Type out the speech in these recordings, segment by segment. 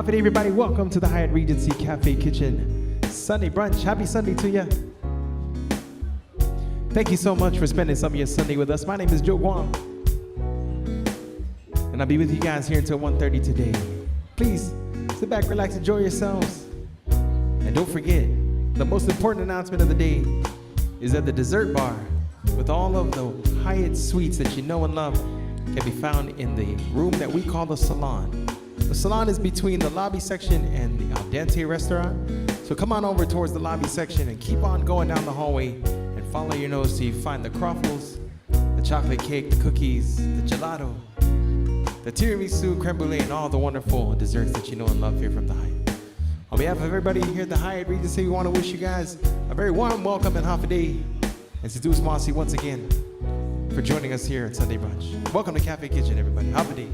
Happy day, everybody. Welcome to the Hyatt Regency Cafe Kitchen Sunday brunch. Happy Sunday to you. Thank you so much for spending some of your Sunday with us. My name is Joe Guam, and I'll be with you guys here until 1:30 today. Please sit back, relax, enjoy yourselves. And don't forget, the most important announcement of the day is that the dessert bar with all of the Hyatt suites that you know and love can be found in the room that we call the salon. The salon is between the lobby section and the Al Dente restaurant. So come on over towards the lobby section and keep on going down the hallway and follow your nose till you find the croffles, the chocolate cake, the cookies, the gelato, the tiramisu, creme brulee, and all the wonderful desserts that you know and love here from the Hyatt. On behalf of everybody here at the Hyatt Regency, we want to wish you guys a very warm welcome and half a day. And Sidus Mossy once again for joining us here at Sunday Brunch. Welcome to Cafe Kitchen, everybody. Half a day.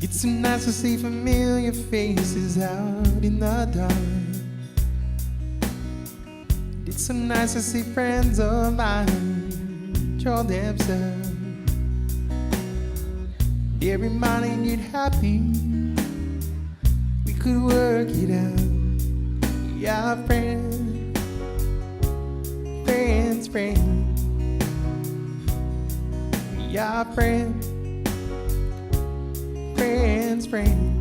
It's so nice to see familiar faces out in the dark. It's so nice to see friends of mine show themselves. They're reminding you happy we could work it out. Yeah, friends, friends, friends. We are friends, friends, friends.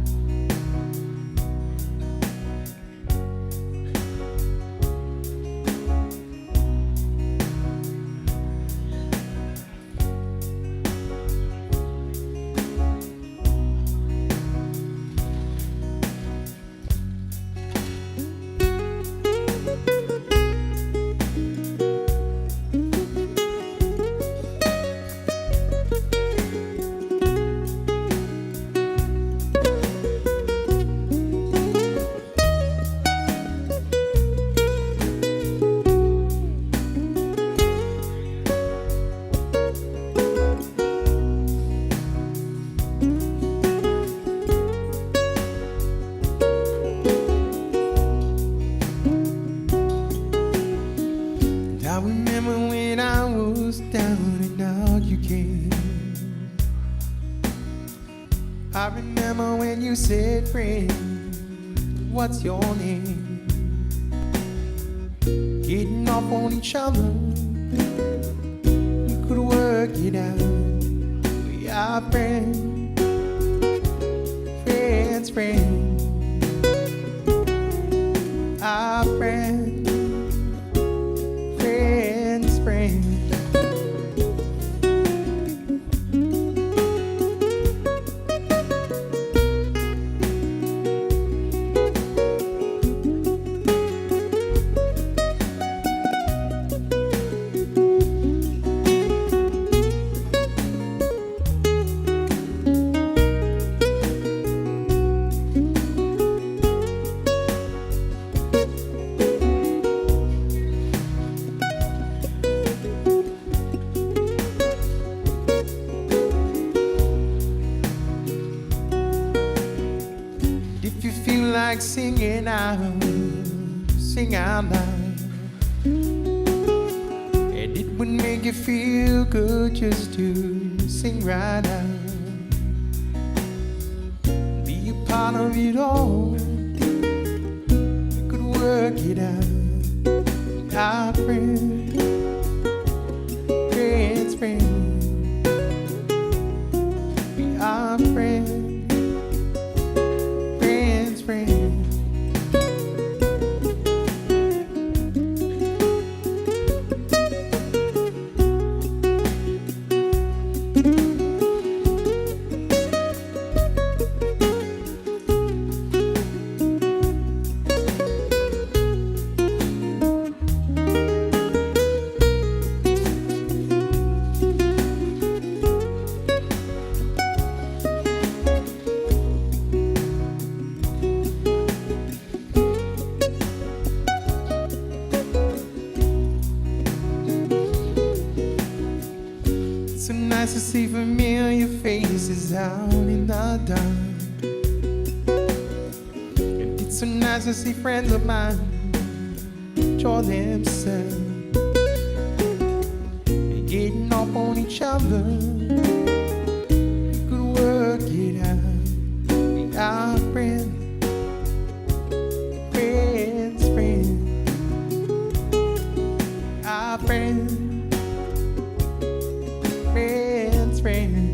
I remember when I was down and out you came. I remember when you said, friend, what's your name? Getting off on each other, we could work it out. We are friends, friends, friends. Our friends, friends, friends. If you feel like singing out, sing out loud. And it would make you feel good just to sing right out. Be a part of it all. We could work it out. Our friends, friends, friends. We are friends. So nice to see familiar faces out in the dark. And it's so nice to see friends of mine enjoy themselves and getting off on each other. We could work it out. We are friends, friends, friends. Our friends, friends, friends.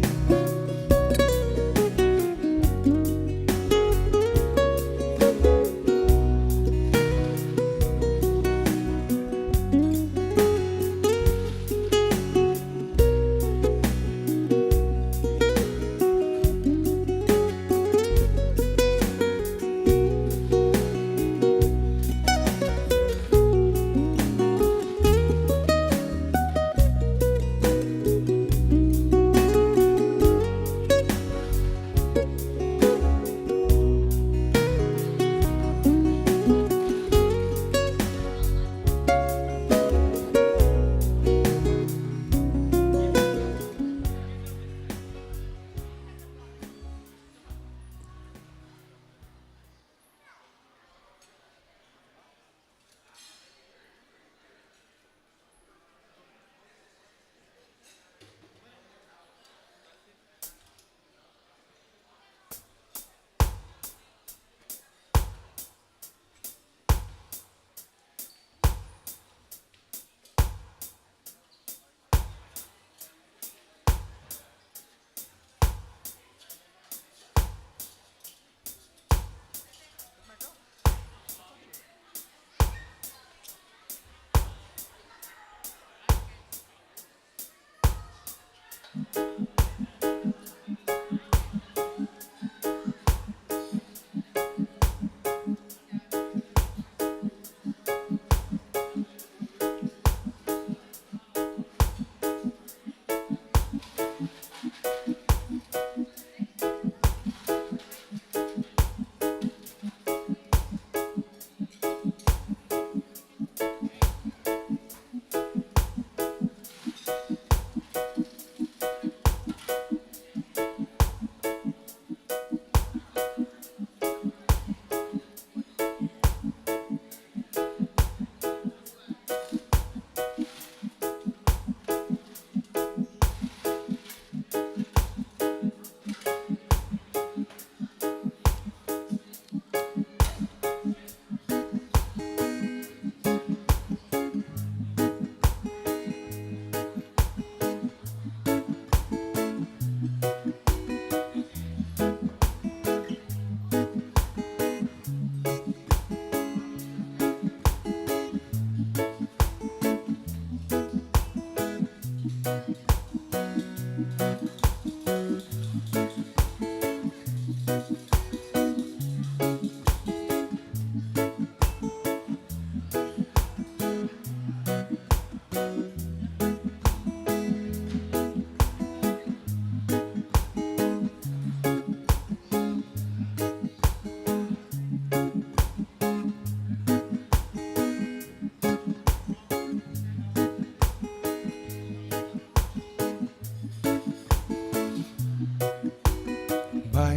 By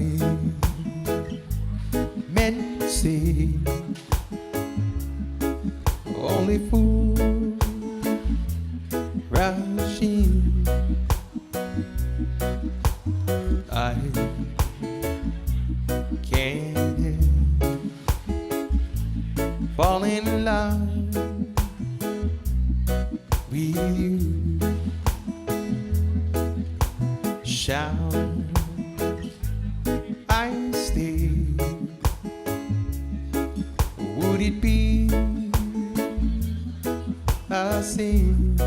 men say only fools rush in. I can't fall in love with you. Shall I stay? Would it be a sin?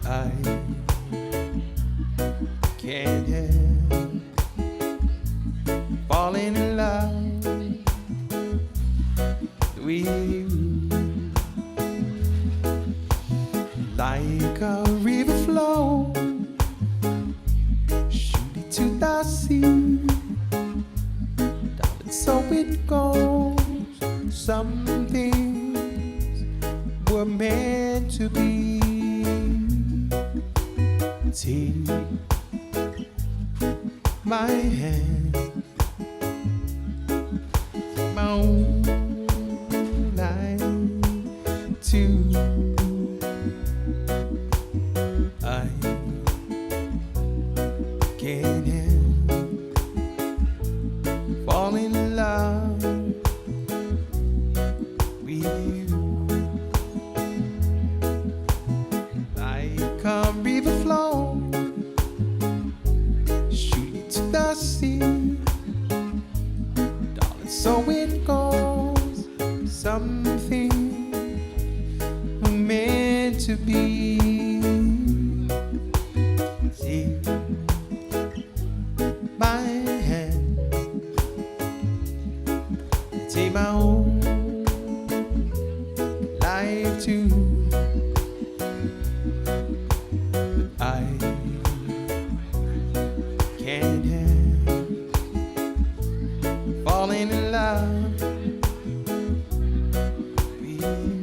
I can't help falling in love with you. Like a river flow, shoot it to the sea. Darling, so it goes. Some things were meant to be. Take my hand, my own life too. I can't help falling in love with you. Like a river flow, shoot it to the sea. Darling, so it goes. Something meant to be. Take my hand, take my own life too. But I can't help falling in love with you.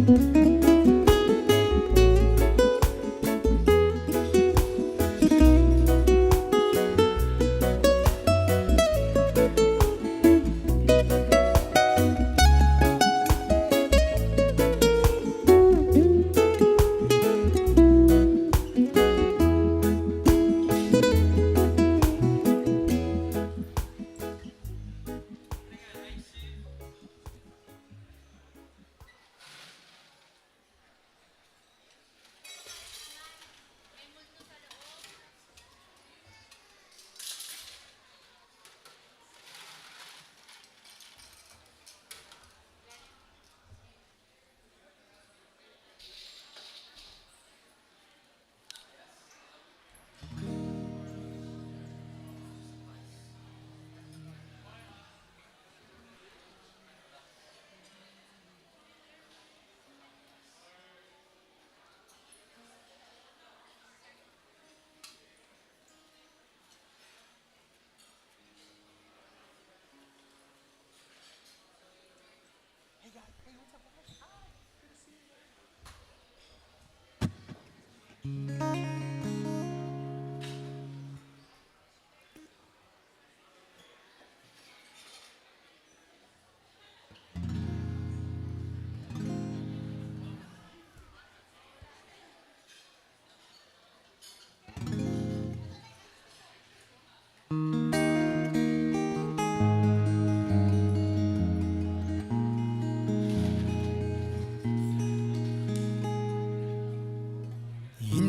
In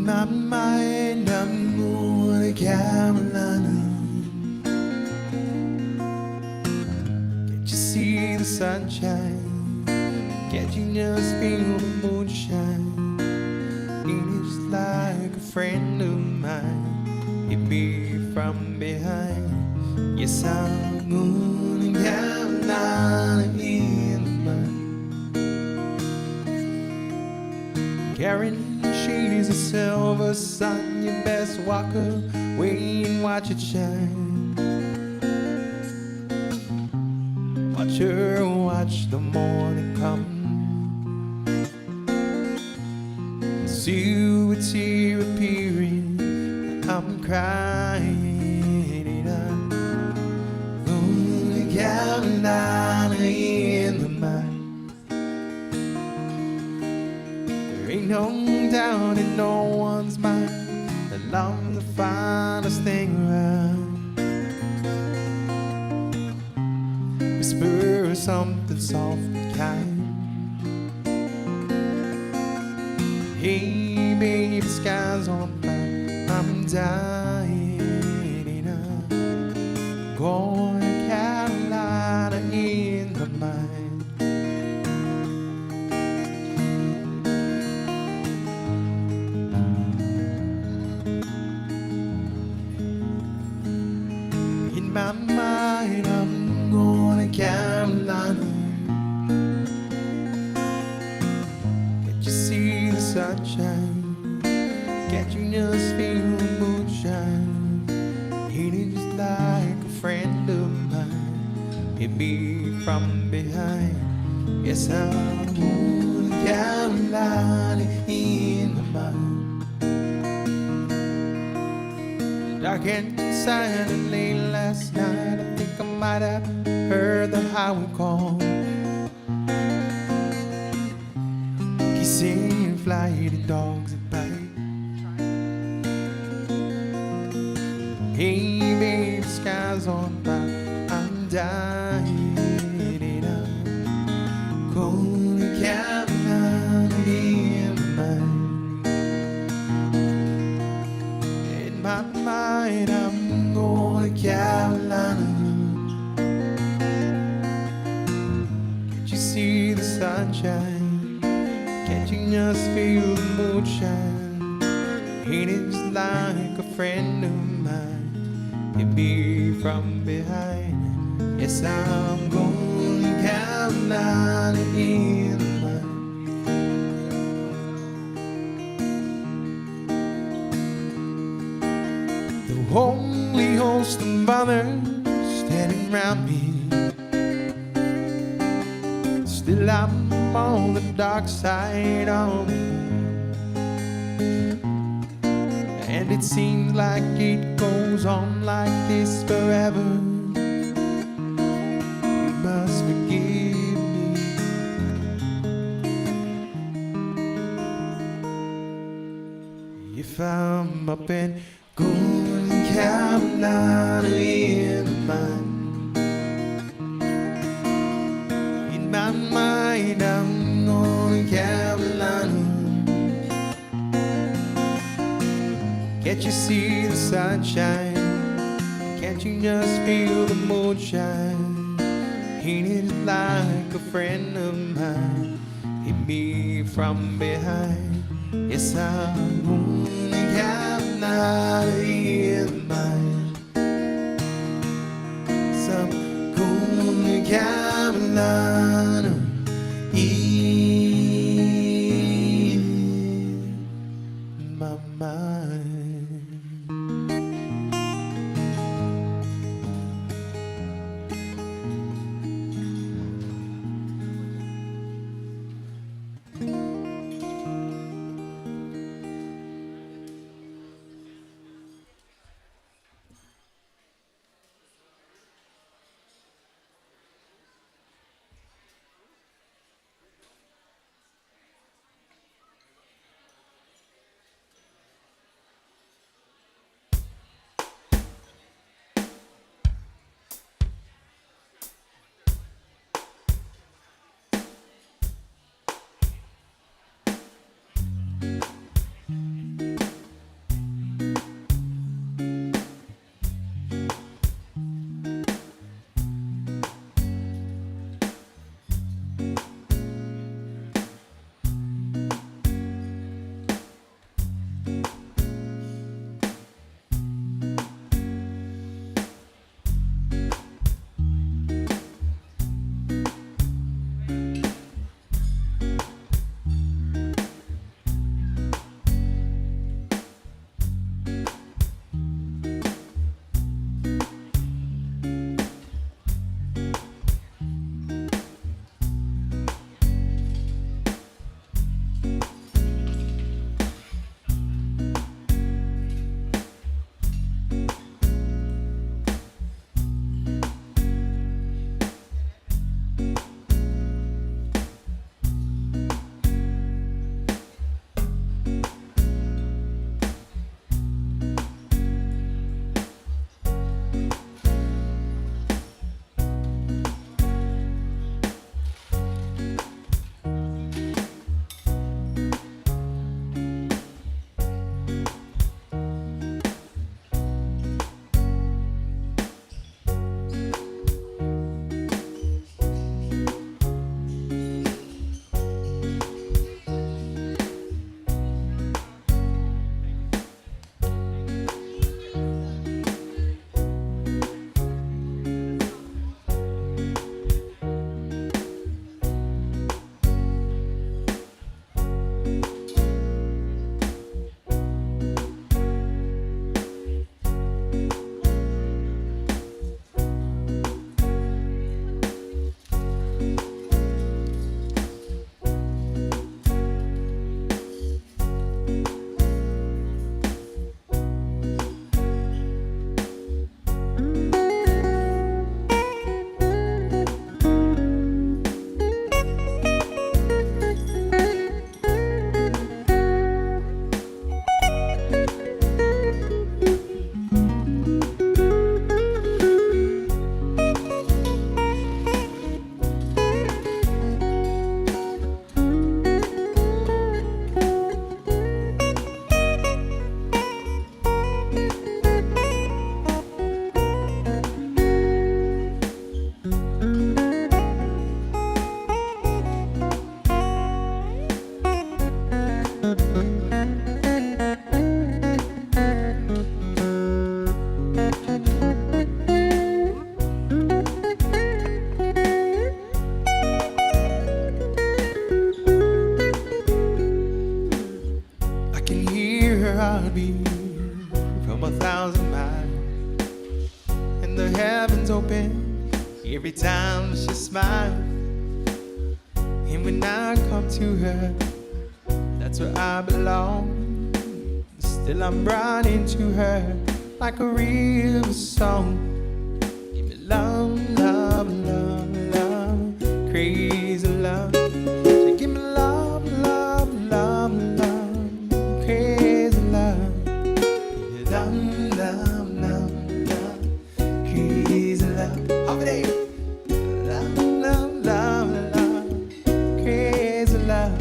my mind, I'm going to Carolina. Can't you see the sunshine? Can't you just feel the moonshine? It is like a friend of mine hit me from behind. Yes, I'm going to Carolina in the mind. Karen, she's a silver sun. You best walk away and watch it shine. Watch her, watch the morning come. See you, it's here appearing. I'm crying. I'm going to Carolina in the mind. There ain't no doubt in no one's mind that love's the finest thing around. Whisper something soft and kind. Hey baby, the sky's on fire. I'm dying. I'm going to Carolina in the mind. In my mind, I'm going to Carolina. Can't you see the sunshine? Can't you just feel the moonshine? Ain't it just like a friend of mine hit me from behind? Yes, I'm going to Carolina in the mind. Dark and silent late last night, I think I might have heard the highway call. Kissing, flying dogs at bite. Hey baby, the sky's on fire. I'm dying. I'm going to Carolina in the mind. In my mind, I'm going to Carolina. Can't you see the sunshine? Can't you just feel the moonshine? Ain't it just like a friend of mine hit me from behind? Yes, I'm going to Carolina in the mind. The holy host of others standing round me. Still I'm from all the dark side of it. And it seems like it goes on like this forever. You must forgive me if I'm up in Golden Carolina in my mind, I'm Golden Carolina. Can't you see the sunshine? Can't you just feel the moonshine? Ain't it like a friend of mine hit me from behind? Yes, I'm Golden Carolina in mind. Some Golden Carolina in my mind. heartbeat from 1,000 miles, and the heavens open every time she smiles. And And when I come to her, that's where I belong. Still I'm running to her like a river song. Give me love, love, love, love, crazy love. So give me love, love, love, love, crazy love. Give me love, love, love, love, crazy love. Over there. Love, love, love, love, crazy love.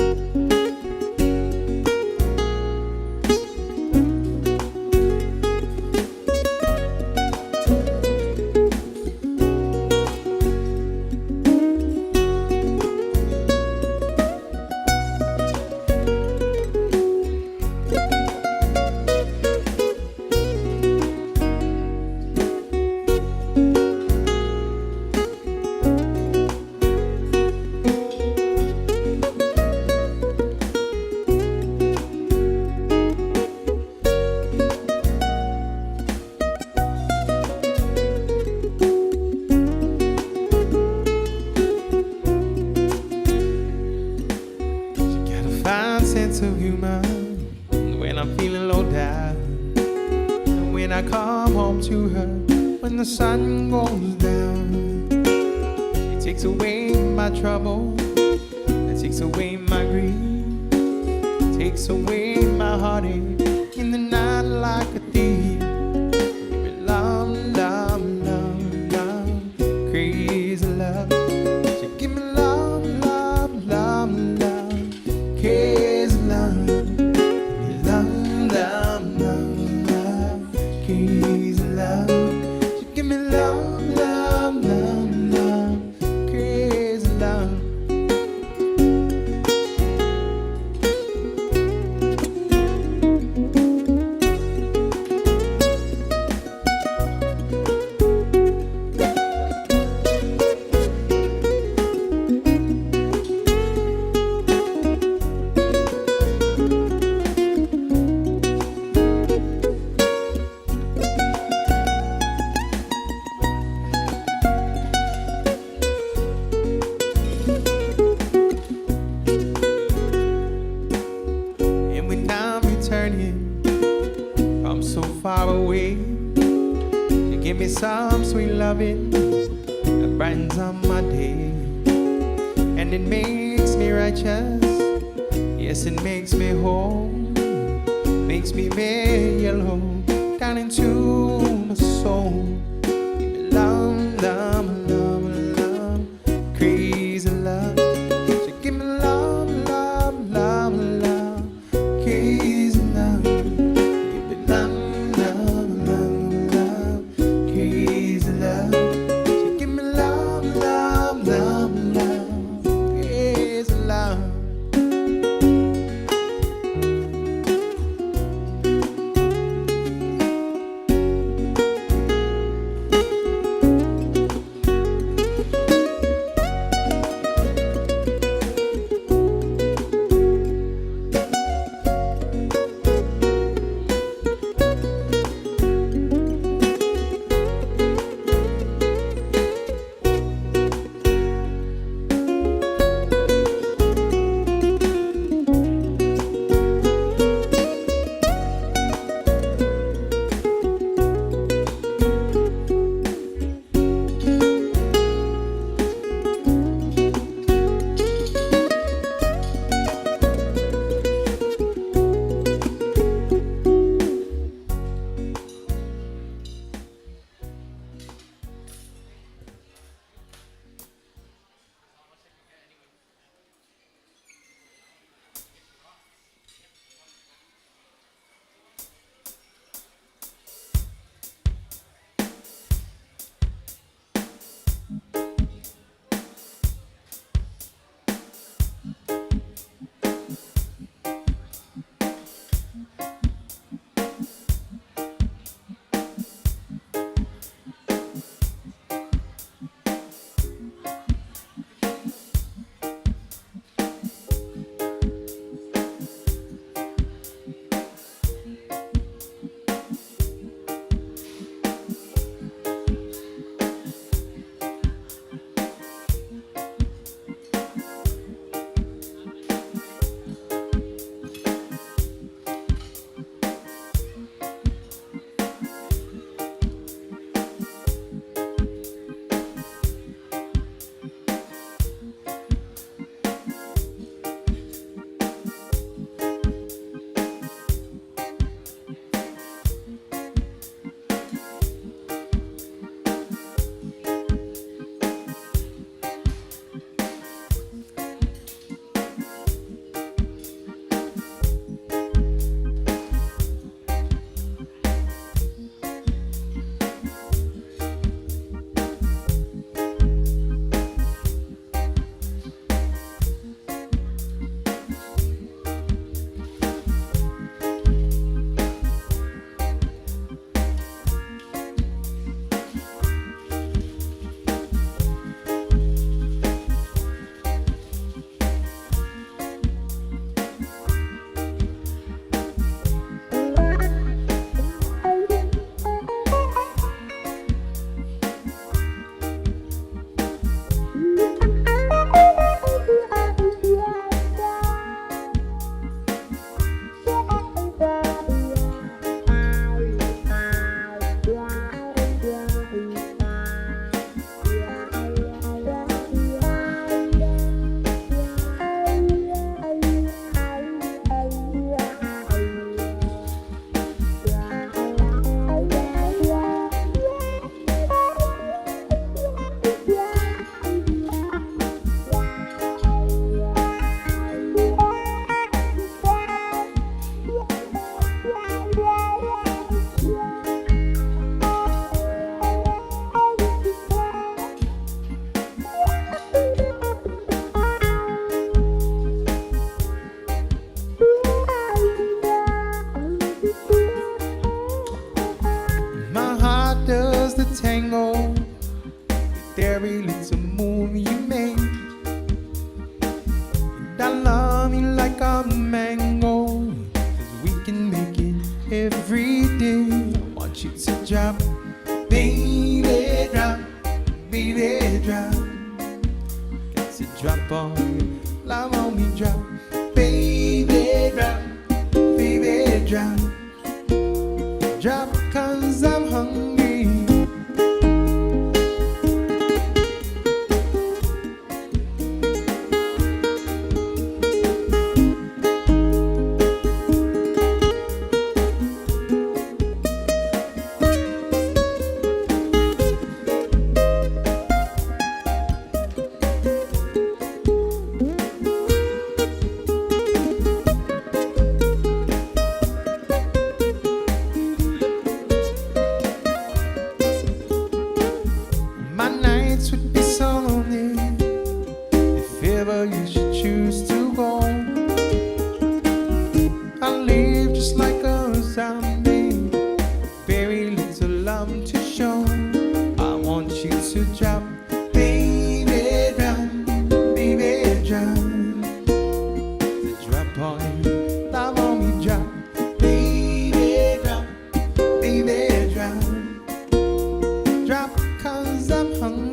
Fine sense of humor when I'm feeling low down, and when I come home to her when the sun goes down. It takes away my trouble, it takes away my grief, it takes away my heartache in the night like a thief. Give me love, love, love, love, crazy love. So give me love, love, love, love, crazy love. Love, love, love, love, crazy love. So give me love, love, love, love, crazy love. And when I'm returning from so far away, you give me some sweet loving that brightens up my day, and it makes me righteous. Yes, it makes me whole, makes me very yellow down into my soul. Give me love, love, love, love, crazy love. So give me love, love, love, love, crazy love. Give me love, love, love, love, crazy love. So give me love, love, love, love, crazy love. a mango, 'cause we can make it every day. I want you to drop, baby, drop, baby, drop. Got to drop on you, love on me, drop, baby, drop, baby, drop. Drop 'cause I'm hungry. My nights would be so lonely if ever you should choose to go. I live just like a zombie, very little love to show. I want you to drop, baby, drop, baby, drop. The drop on you, love on me, drop, baby, drop, baby, drop. Drop 'cause I'm hungry.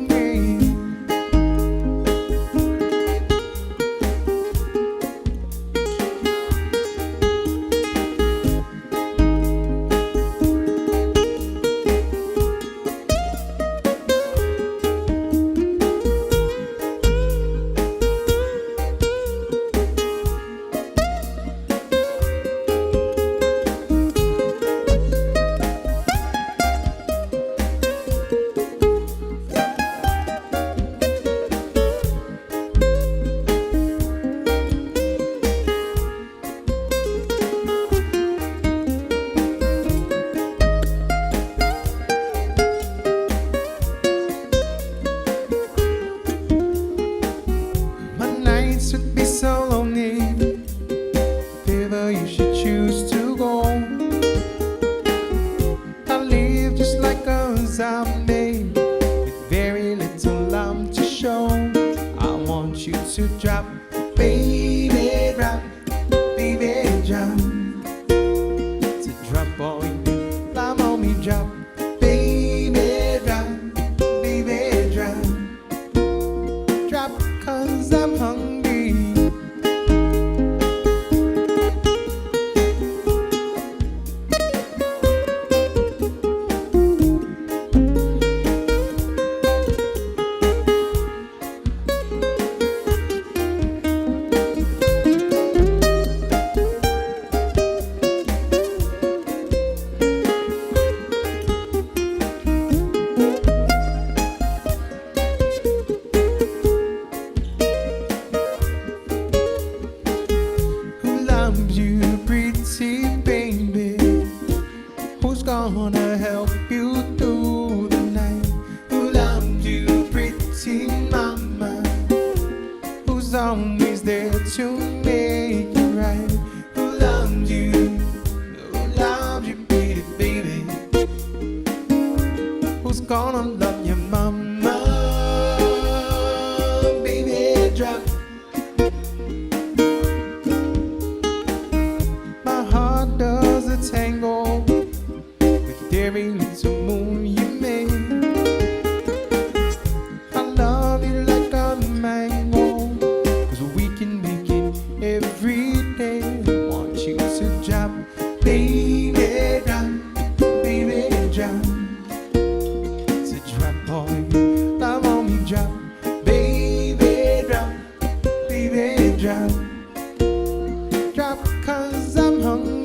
Would be so lonely if ever you should choose to go. I live just like a zombie with very little love to show. I want you to drop, baby, drop, baby, drop. To drop on you, love on me, drop, baby, drop, baby, drop. Drop 'cause I'm hungry. You pretty baby, who's gonna help you through the night? Who loves you, pretty mama, who's always there to make you right? Who loves you, pretty baby, who's gonna love your mama? Baby, drop. Does a tango with every little move you make. I love you like a mango, 'cause we can make it every day. I want you to drop, baby, drop, baby, drop. To drop on you, love on me, drop, baby, drop, baby, drop. Drop 'cause I'm hungry.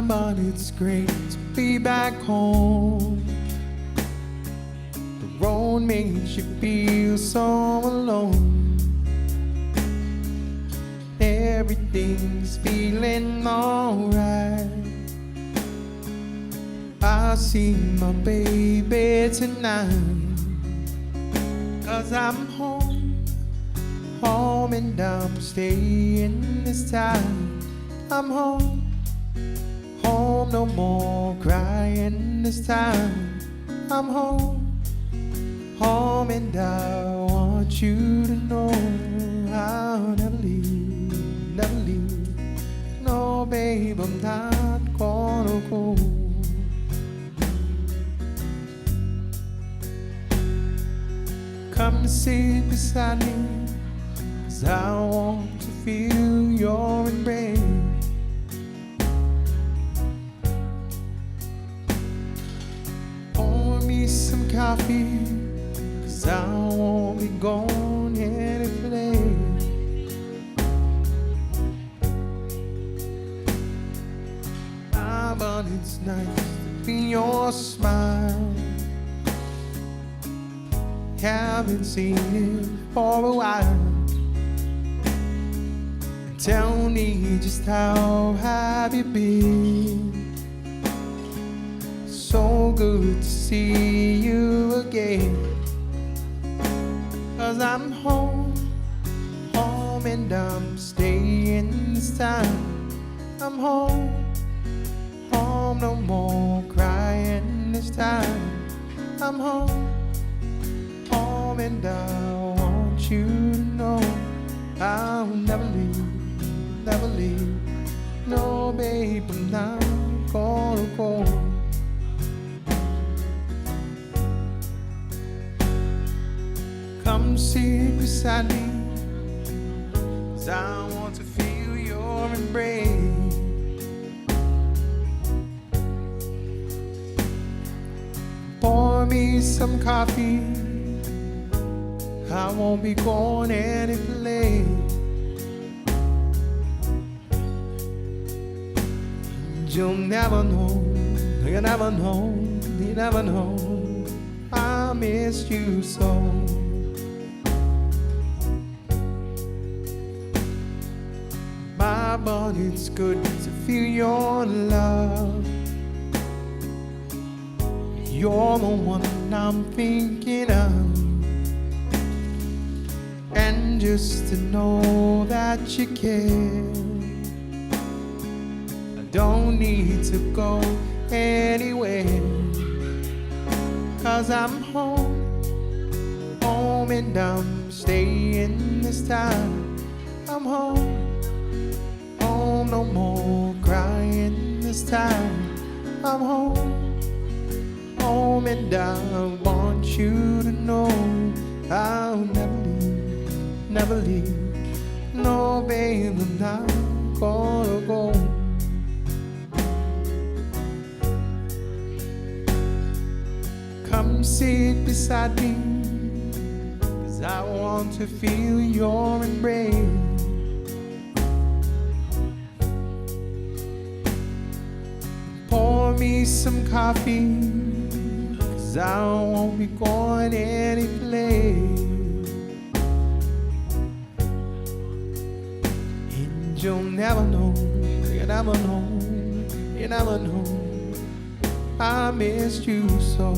but it's great to be back home. The road makes you feel so alone. Everything's feeling alright. I see my baby tonight, 'cause I'm home, home and I'm staying this time. I'm home, home, no more crying this time. I'm home, home, and I want you to know I'll never leave, never leave. No, babe, I'm not gonna go. Come sit beside me, 'cause I want to feel your embrace. Pour me some coffee, 'cause I won't be going any place. Ah, but it's nice to be your smile. Haven't seen it for a while. Tell me just how have you been? So good to see you again. 'Cause I'm home, home, and I'm staying this time. I'm home, home, no more crying this time. I'm home, home, and I want you to know I'll never leave, never leave. No, babe, I'm not gonna go. Come sit beside me, 'cause I want to feel your embrace. Pour me some coffee, I won't be going any place. You'll never know, you never know, you never know I missed you so. But it's good to feel your love. You're the one I'm thinking of. And just to know that you care, I don't need to go anywhere. 'Cause I'm home, home, and I'm staying this time. I'm home, home, no more crying this time. I'm home, home, and I want you to know I'll never leave, never leave. No, babe, I'm not gonna go. Come sit beside me, 'cause I want to feel your embrace. Pour me some coffee, 'cause I won't be going any place. And you'll never know, you never know, you never know I missed you so.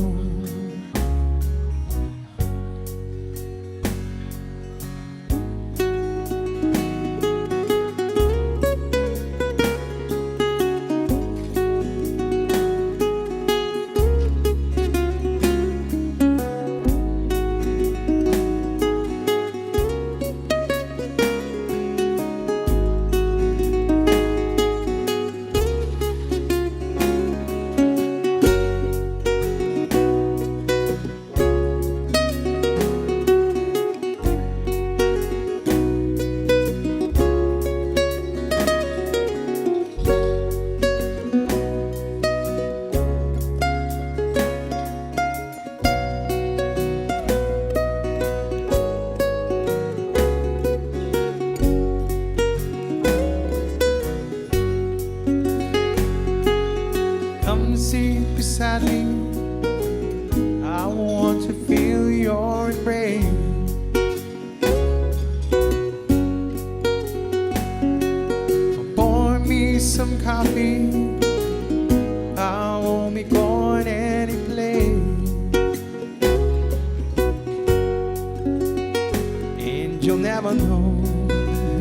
never know,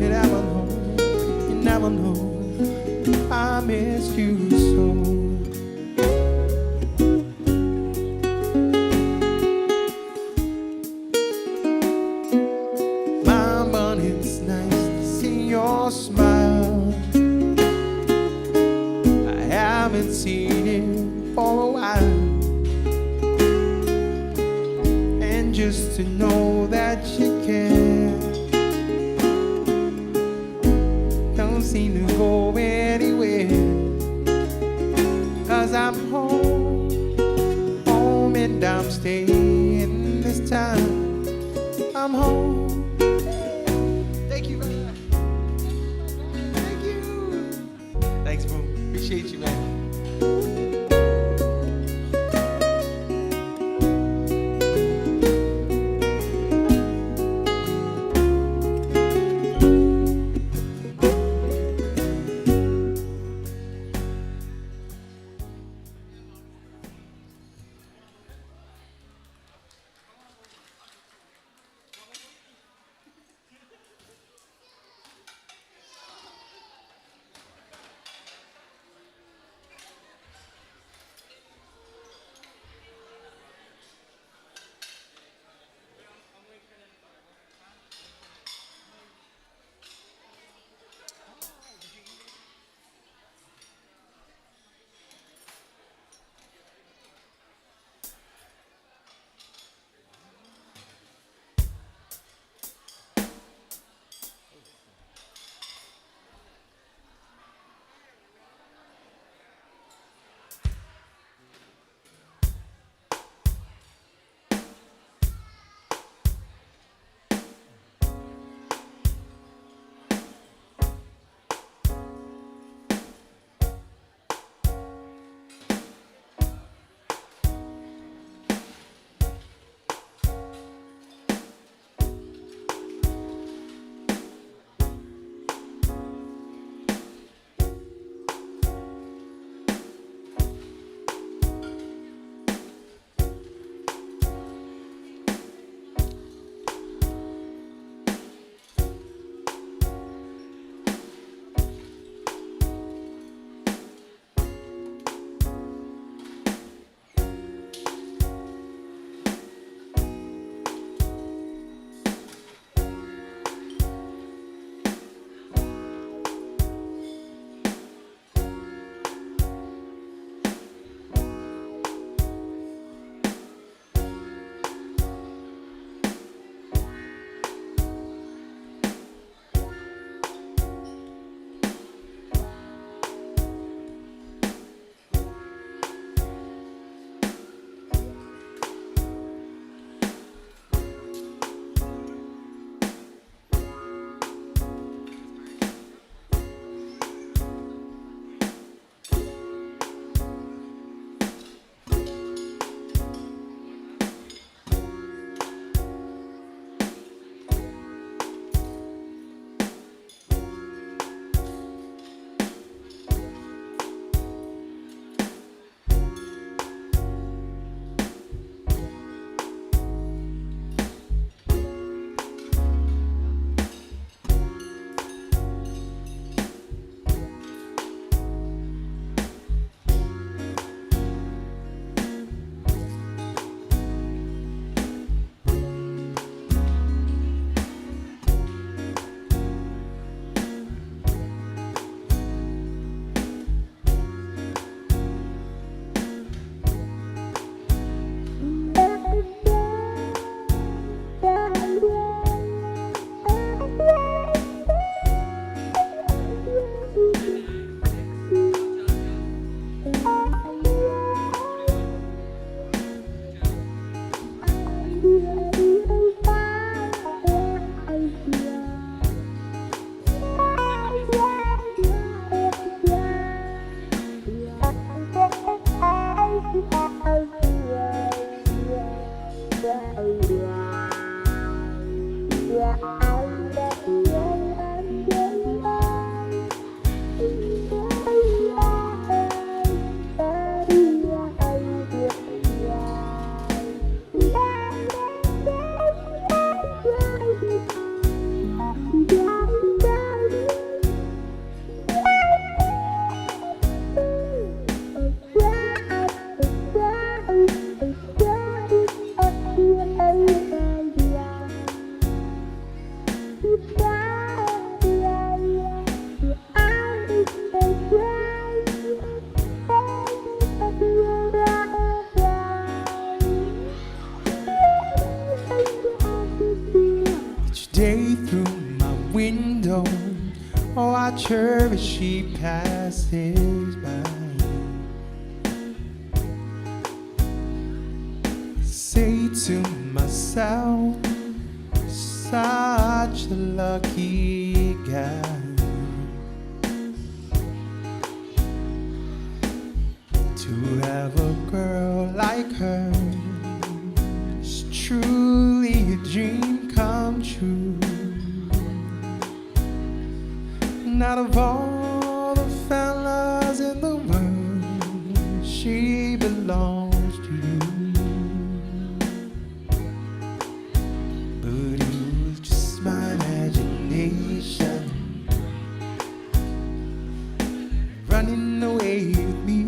you never know, you never know. I miss you so. Mama, it's nice to see your smile. I haven't seen it for a while. And just to know that you care don't seem to go anywhere. 'Cause I'm home, home and I'm staying this time. I'm home. Thank you, man. Thank you. Thanks, bro. Appreciate you, man. day through my window. Oh, I cherish she passes by. Say to myself, such a lucky guy to have a girl like her. It's truly a dream come true. And out of all the fellas in the world, she belongs to you. But it was just my imagination running away with me.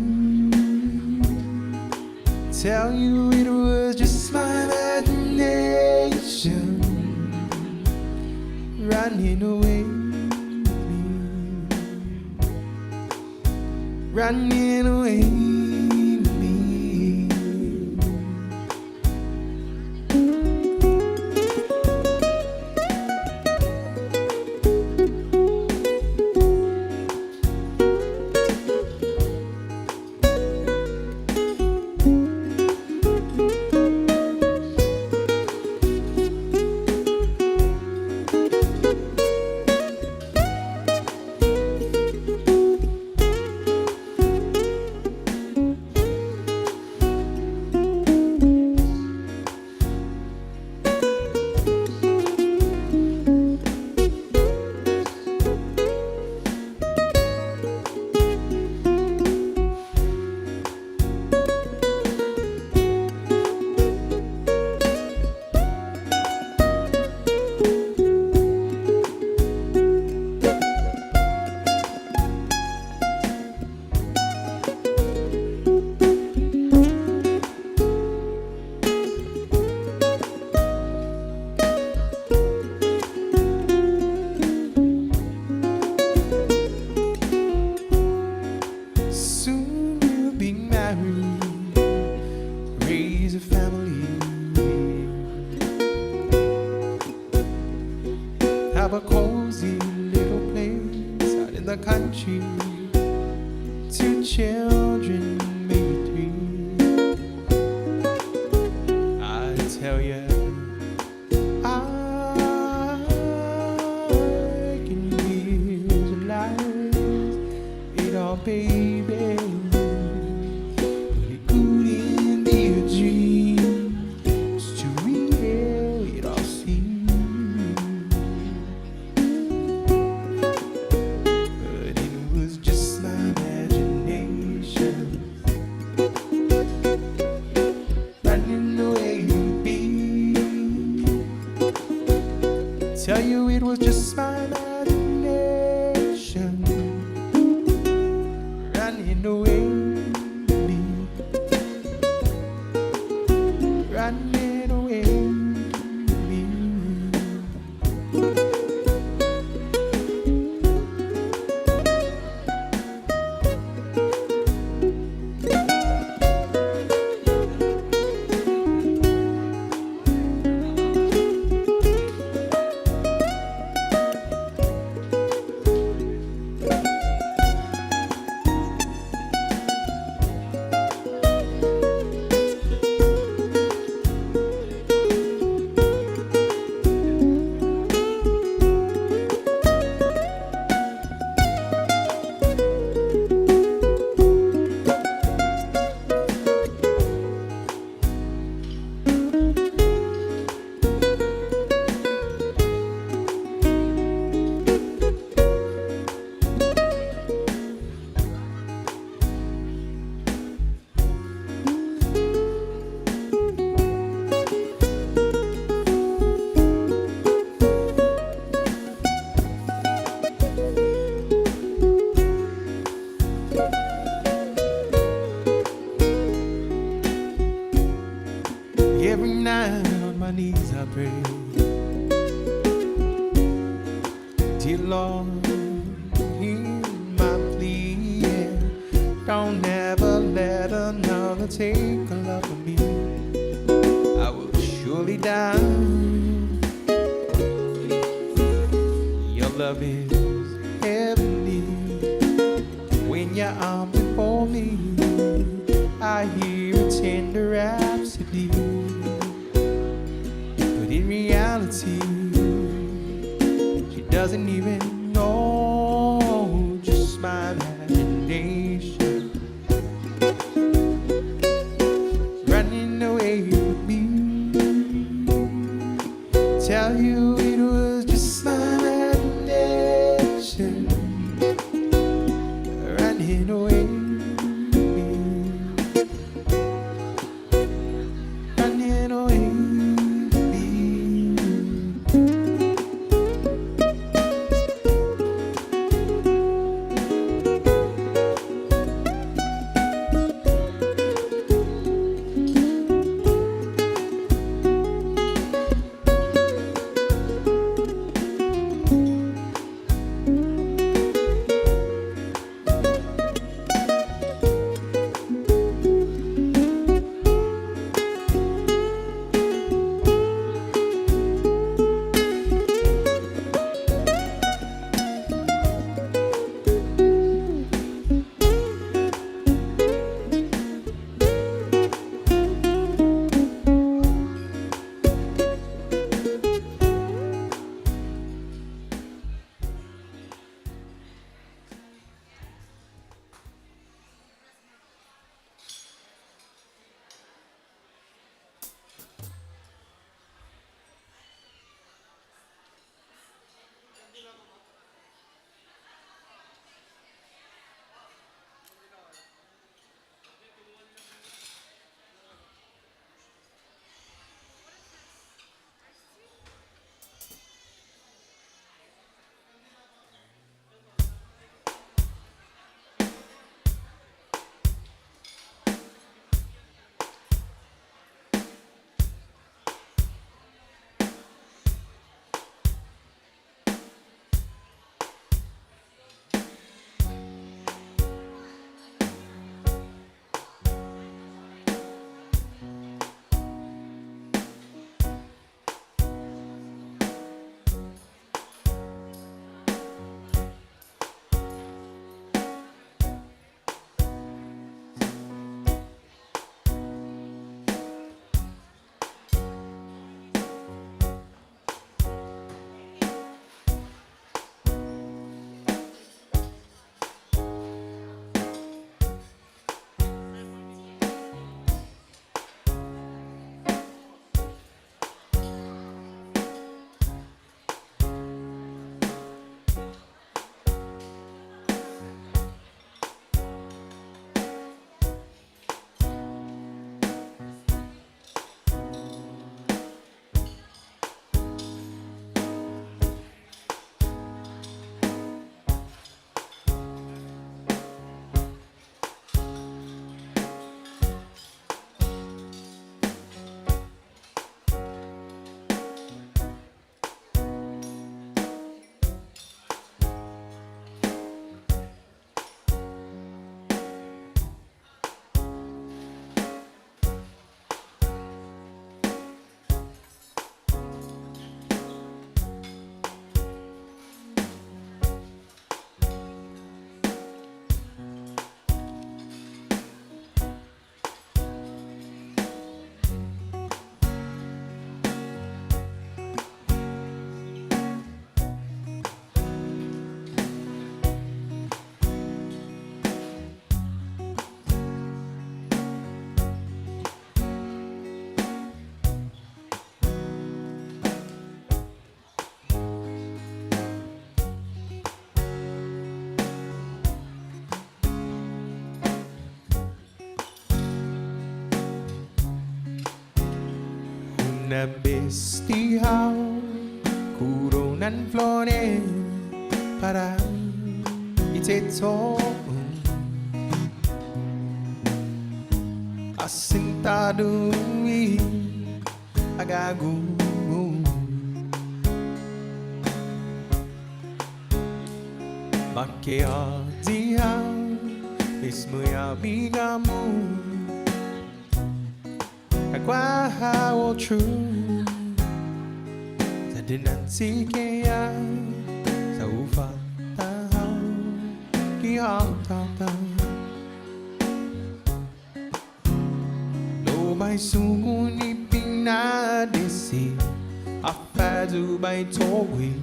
Tell you it was just my imagination running away with me, running away with me. Soon we'll be married, raise a family, have a cozy little place out in the country. 2 children, maybe 3. I tell you, I can visualize it all, baby. But it couldn't be a dream, it's too real, it all seems. But it was just my imagination running away with me. Tell you it was just my imagination running away with me, running away with me. Every night on my knees I pray, dear Lord, hear my plea, yeah. Don't ever let another take a love of me. I will surely die love is heavenly. When your arms enfold me, I hear a tender rhapsody. But in reality, she doesn't even know, just my imagination running away with me. Tell you it was just my imagination running away with me, running away with me. Una bestia kuronan flores para iteto assentado e agago maquiadia mesmo amigamu agua true sa dinansi kaya sa hata Lo mai sungu ni pina desi Afadu bai towi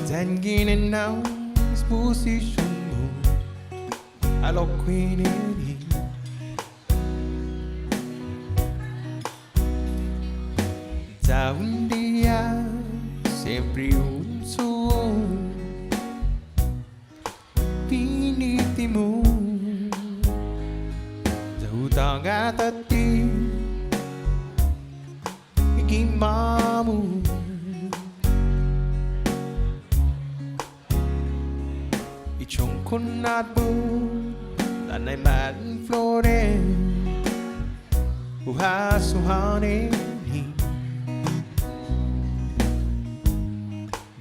Tangin now is position mo Alo queen Da un dia sempre un suo pinitimu da utang at ati ikimamu ichong kunat bu lanay man flore uhasuhane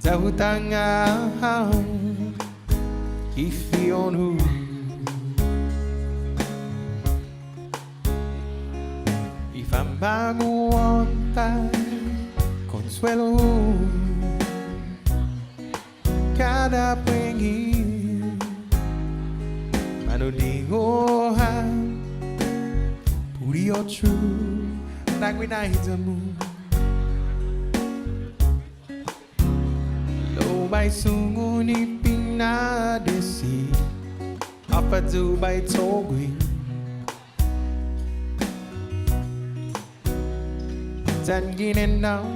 Da utang ifionu Ifambangu onta consuelo Cada pengi Manudingo ha Puri ochu Nagwinay jamu By sungu ni pinadesi Apa do by togwi Tangin now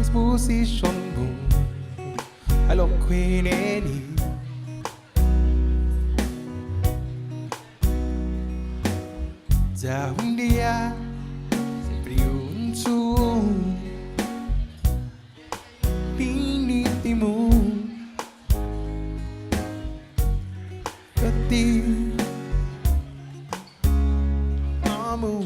is position boom Hello queen Eddie Da un dia sempre un suo pinitimu Amu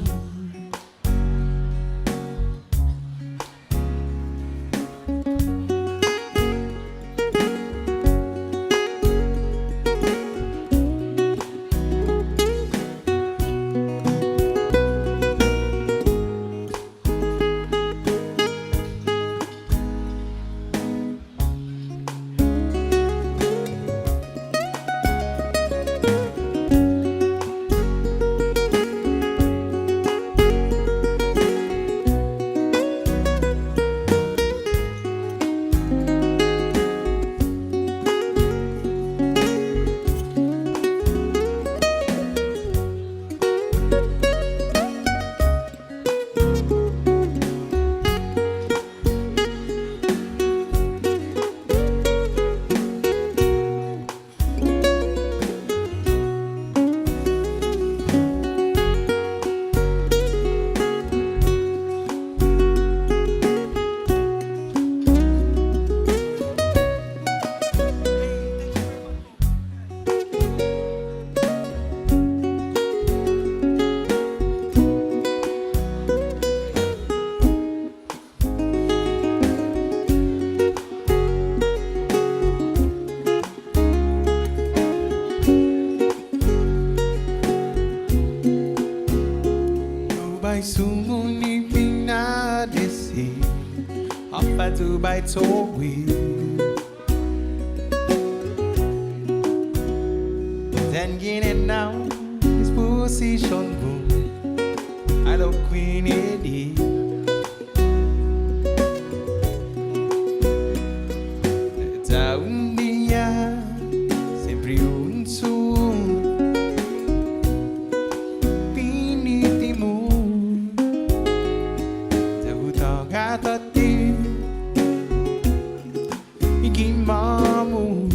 By sungu ni pinadesi Apa do by togwi Tangin now is position boom I love Queen Eddie Da un dia sempre un suo pinitimu Gatati ikimamu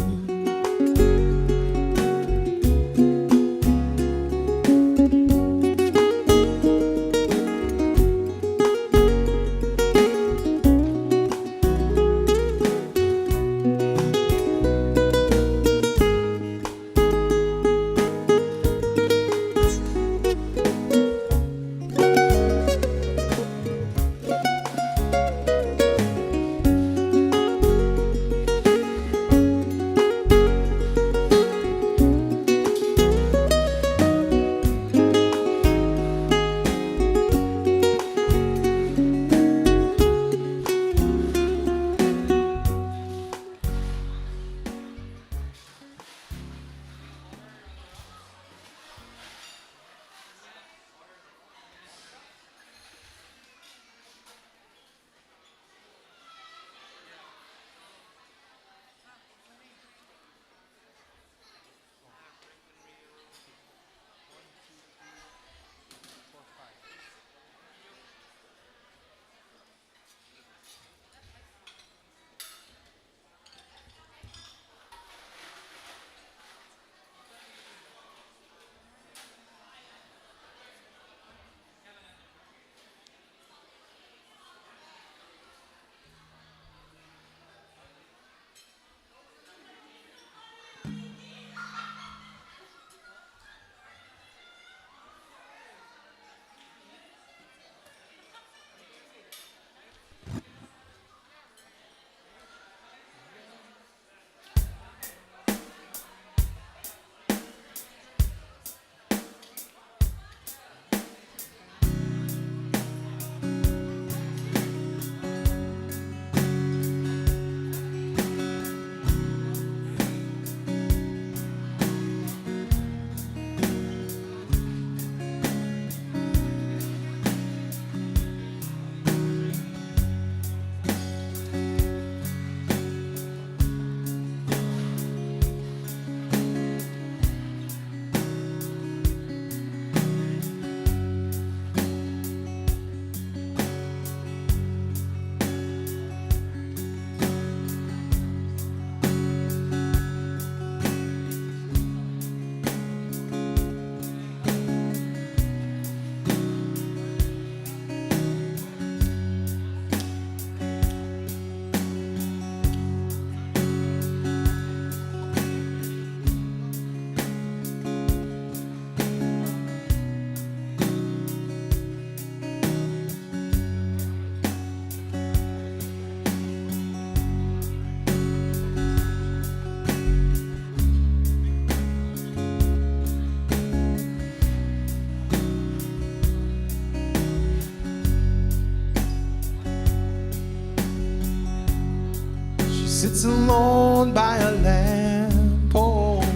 sits alone by a lamppost,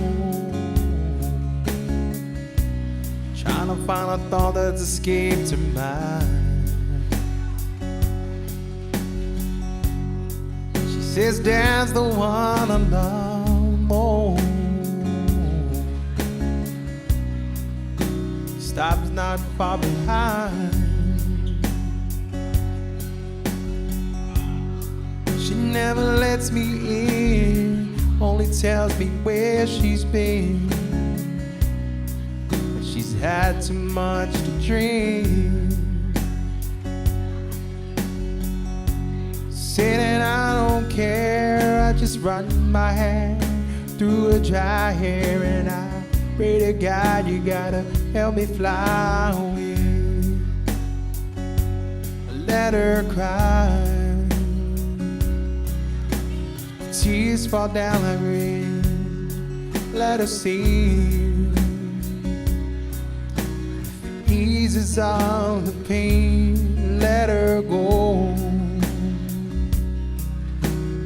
trying to find a thought that's escaped her mind. She says Dad's the one I love most. Stops not far behind. She never lets me in, only tells me where she's been. That she's had too much to drink. Say that I don't care, I just run my hand through her dry hair, and I pray to God you gotta help me fly away. Let her cry, tears fall down like rain. Let her see, eases all the pain. Let her go,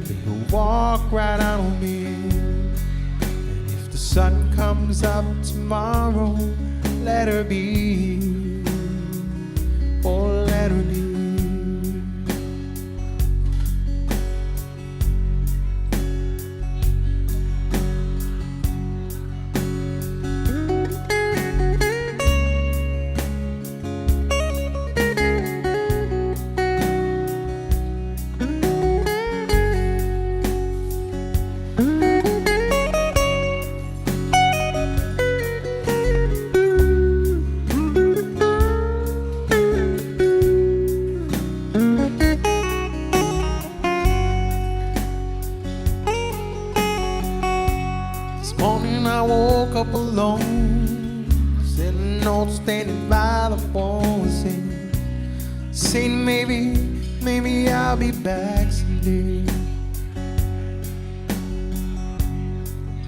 they'll walk right out on me. And if the sun comes up tomorrow, let her be, oh let her be. I woke up alone, sent a note standing by the phone, saying maybe I'll be back someday.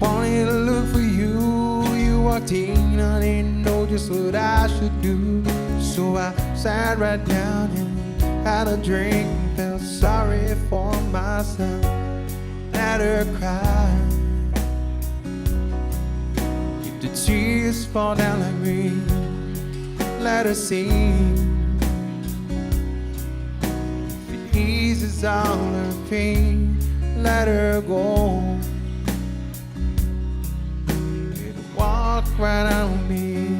Wanted to look for you, you walked in, I didn't know just what I should do. So I sat right down and had a drink and felt sorry for myself. Let her cry, the tears fall down like rain. Let her sing, it eases all her pain. Let her go, it'll walk right out on me.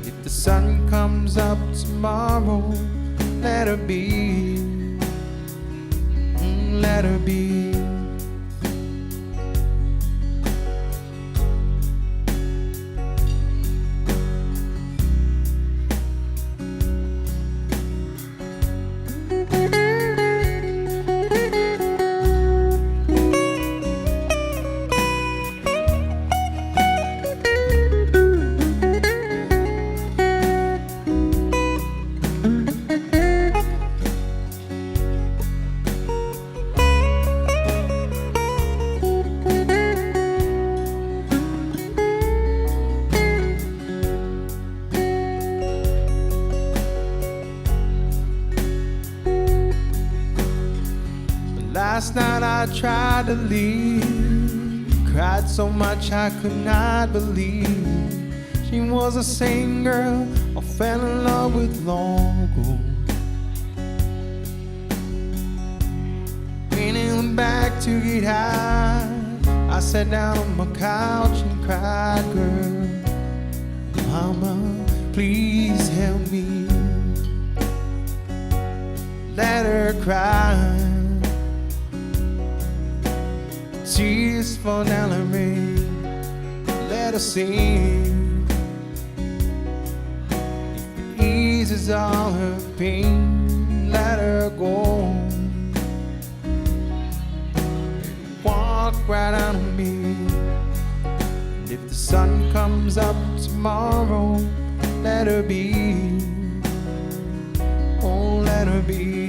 If the sun comes up tomorrow, let her be, let her be. Last night I tried to leave, cried so much I could not believe she was the same girl I fell in love with long ago. Leaning back to get high, I sat down on my couch and cried, girl, mama, please help me. Let her cry, tears fall down like rain. Let her sing, it eases all her pain. Let her go, walk right out on me. And if the sun comes up tomorrow, let her be, oh let her be.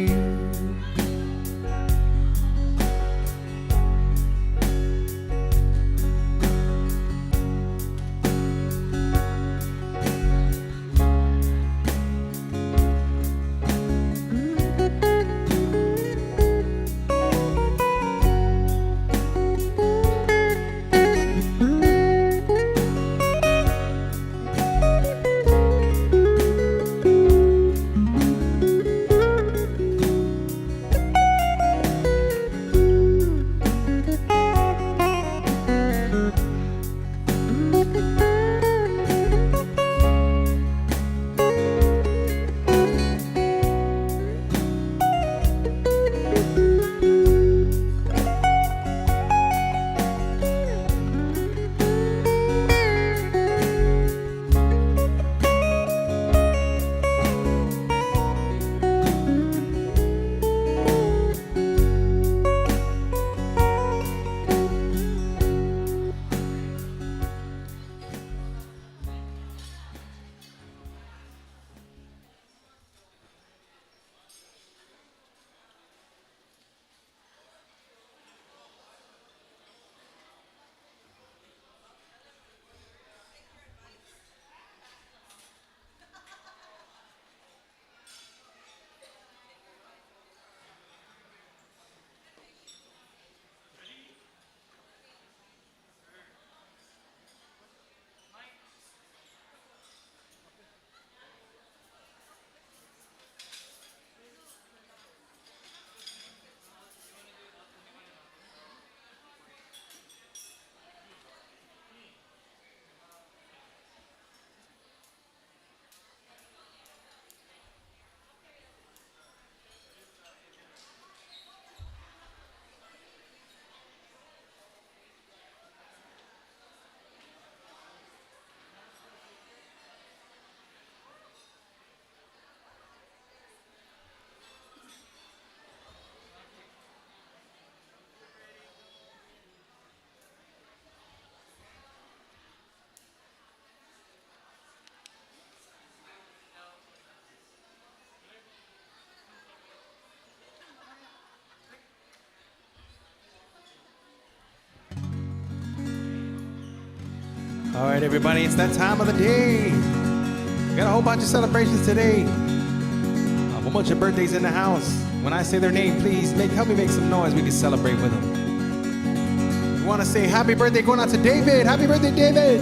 All right, everybody, it's that time of the day. We got a whole bunch of celebrations today. A whole bunch of birthdays in the house. When I say their name, please help me make some noise. We can celebrate with them. We want to say happy birthday going out to David. Happy birthday, David.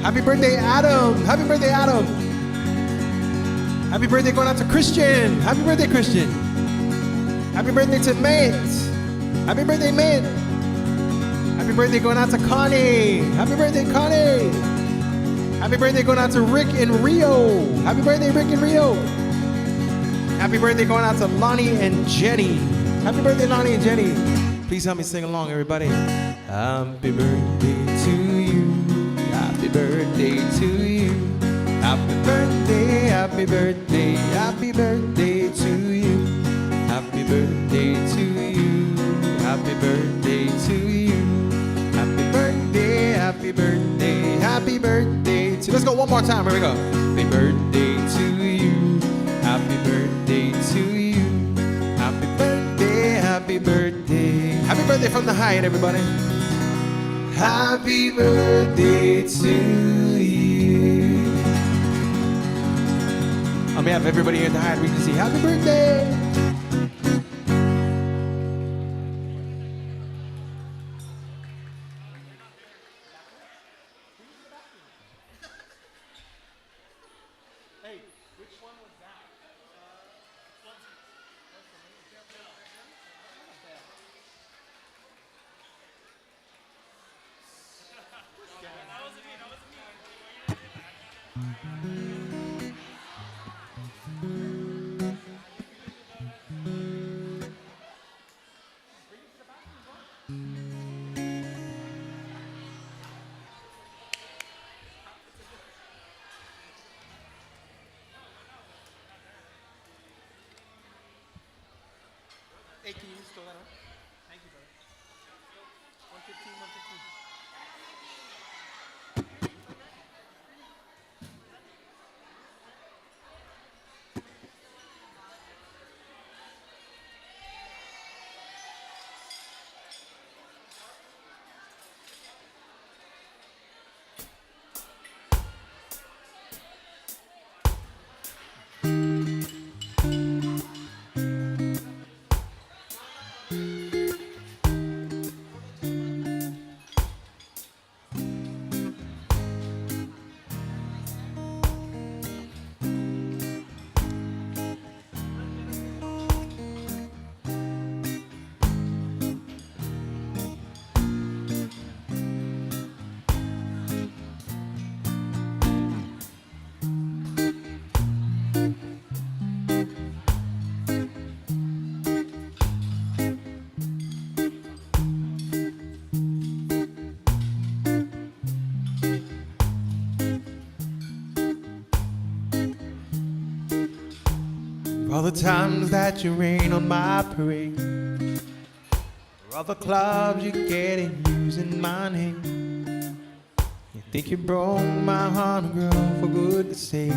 Happy birthday, Adam. Happy birthday, Adam. Happy birthday going out to Christian. Happy birthday, Christian. Happy birthday to Matt. Happy birthday, Matt. Happy birthday going out to Connie. Happy birthday, Connie. Happy birthday going out to Rick and Rio. Happy birthday, Rick and Rio. Happy birthday going out to Lonnie and Jenny. Happy birthday, Lonnie and Jenny. Please help me sing along, everybody. Happy birthday to you. Happy birthday to you. Happy birthday, happy birthday, happy birthday to you. Happy birthday to you. Happy birthday to you. Happy birthday, happy birthday, happy birthday to. Let's go one more time. Here we go. Happy birthday to you. Happy birthday to you. Happy birthday, happy birthday. Happy birthday from the Hyatt, everybody. Happy birthday to you. On behalf of everybody here at the Hyatt Regency, happy birthday. Hey, can you store that up? Thank you, brother. 115, 115. For all the times that you rain on my parade, for all the clubs you get in using my name. You think you broke my heart, girl, for goodness sake.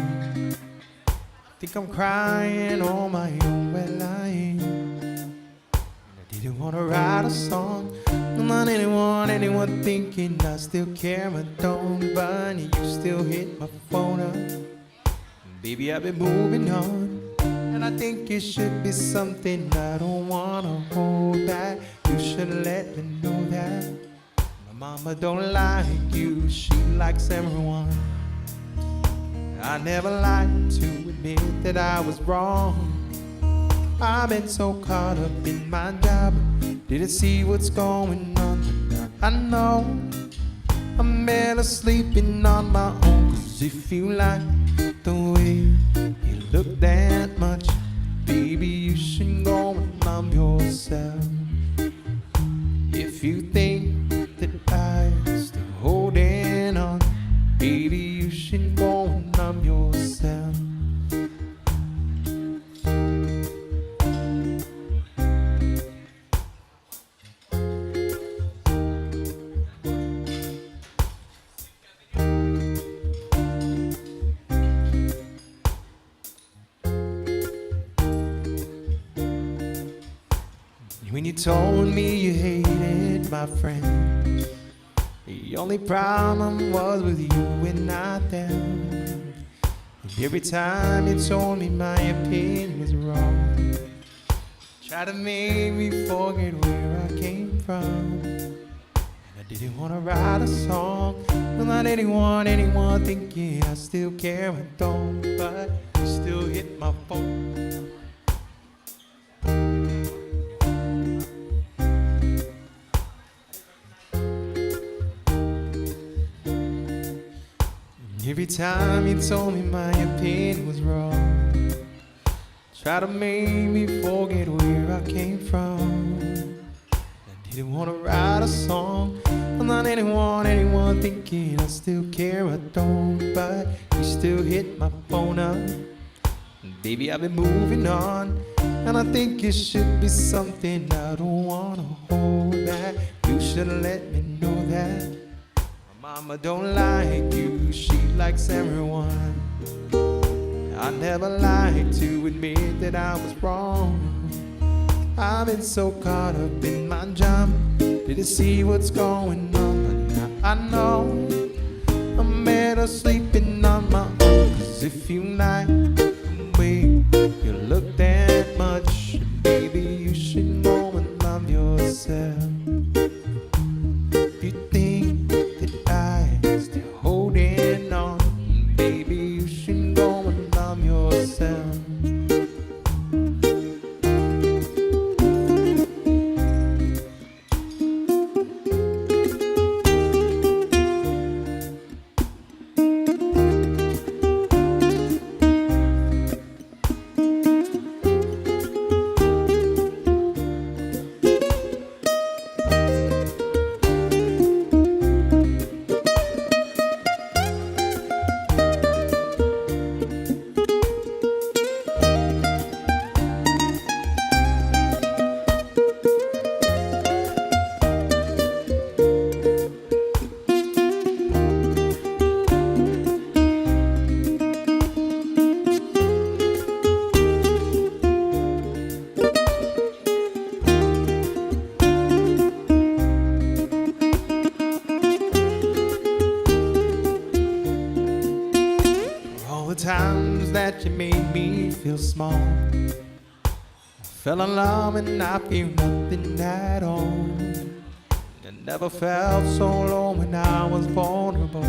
Think I'm crying on my own, well I ain't. I didn't want to write a song, don't want anyone thinking I still care, I don't. But you still hit my phone up. Baby, I've been moving on. And I think it should be something I don't wanna hold back. You should let me know that my mama don't like you, she likes everyone. I never like to admit that I was wrong. I've been so caught up in my job, didn't see what's going on. I know I'm better sleeping on my own. 'Cause if you like the way you look that much, baby, you should go and numb yourself. If you think that I'm still holding on, baby, you should go and numb yourself. When you told me you hated my friend, The only problem was with you and not them. And every time you told me my opinion was wrong, try to make me forget where I came from. And I didn't want to write a song, but not anyone thinking I still care. I don't, but you still hit my phone. Every time you told me my opinion was wrong, try to make me forget where I came from. I didn't want to write a song, I'm not anyone thinking I still care. I don't, but you still hit my phone up. Baby, I've been moving on, and I think it should be something I don't want to hold back. You should let me know that my mama don't like you, she likes everyone. I never like to admit that I was wrong. I've been so caught up in my job, didn't see what's going on. But now I know I'm better sleeping on my own. 'Cause if you like the way you look that much, baby, you should go and love yourself. If you think that I still holding on, baby, you should go and love yourself. The times that you made me feel small, I fell in love and I feel nothing at all. I never felt so low when I was vulnerable.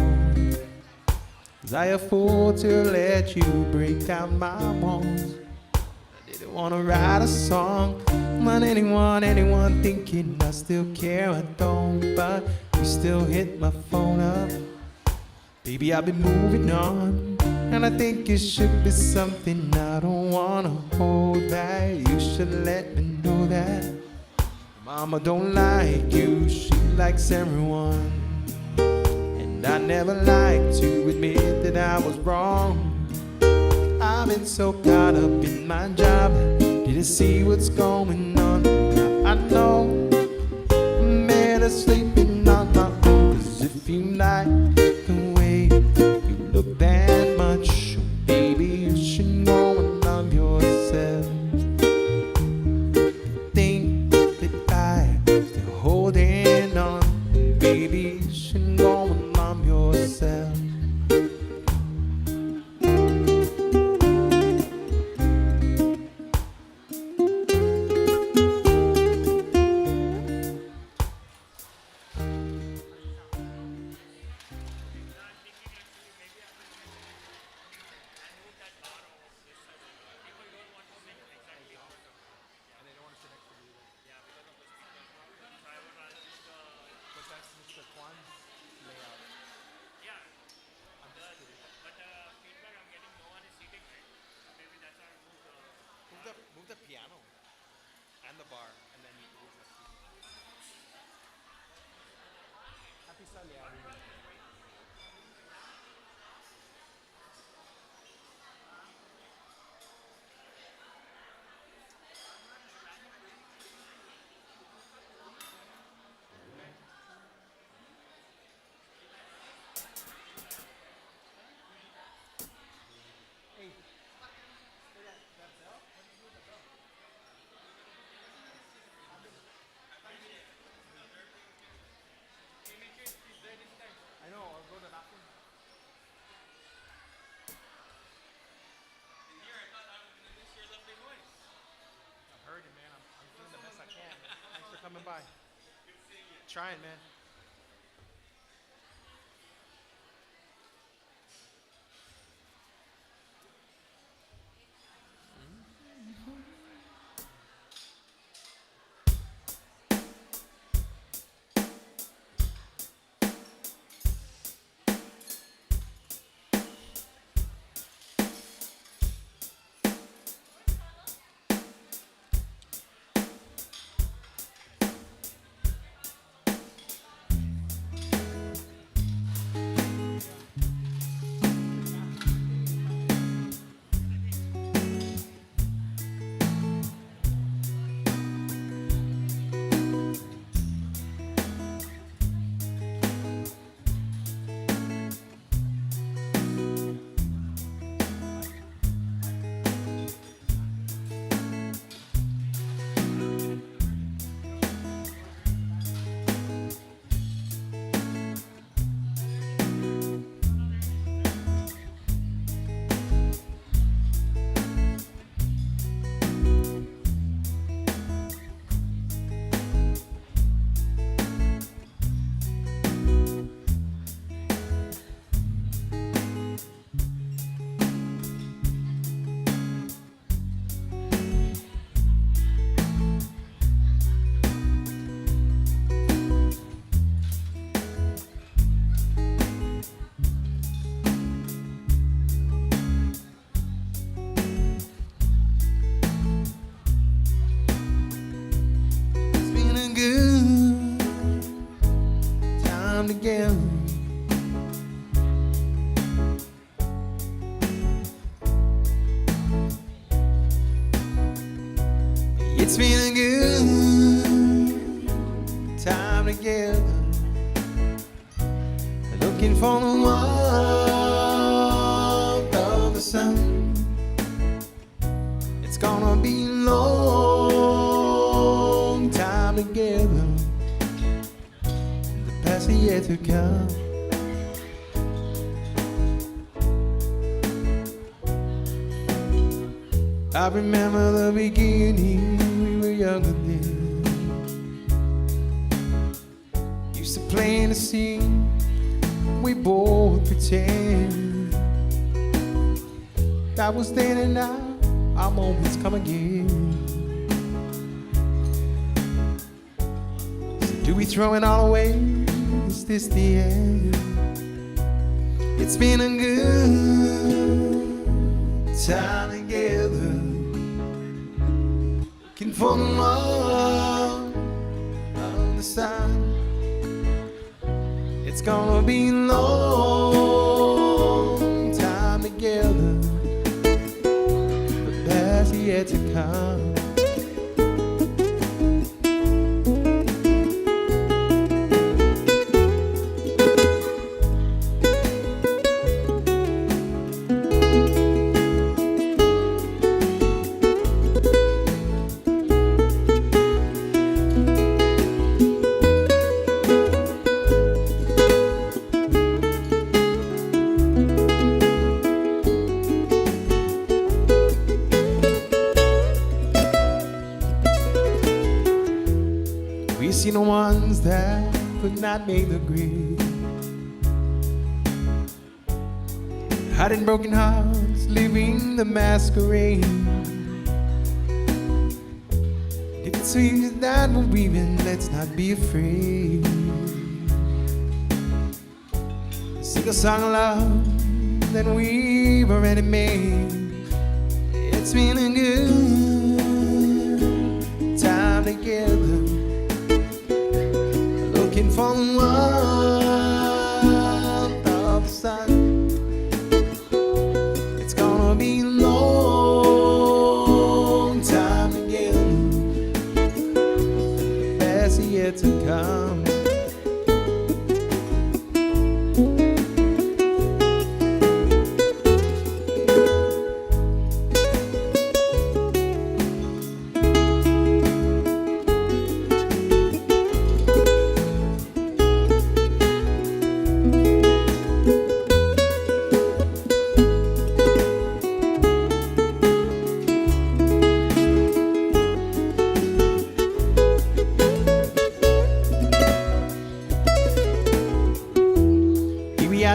Was I a fool to let you break down my walls? I didn't want to write a song, not anyone thinking I still care. I don't, but you still hit my phone up. Baby, I've been moving on, and I think it should be something I don't wanna hold back. You should let me know that mama don't like you, she likes everyone. And I never like to admit that I was wrong. I've been so caught up in my job, didn't see what's going on. Now I know I'm better sleeping on my own. 'Cause if you like the way you look that much, baby, you should go and love yourself. Think that I'm still holding on, baby, you should go and love yourself. Move the piano and the bar, and then you move the Happy Sunday, everyone. Hey, by. Trying, man. Together. It's been a good time together. Looking for the warmth of the sun. It's gonna be a long time together. Past the year to come. I remember the beginning, we were younger then. Used to play in the scene, we both pretend. That was then and now, our moments come again. So do we throw it all away? Is this the end? It's been a good time together. Looking for the love on the side. It's gonna be a long time together. The best yet to come. Seen the ones that could not make the grade. Hiding broken hearts, living the masquerade. If it seems that we're weaving, let's not be afraid. Sing a song of love that we've already made. It's been a good time together. Looking for the warmth of the sun. It's gonna be a long time together. The best yet to come.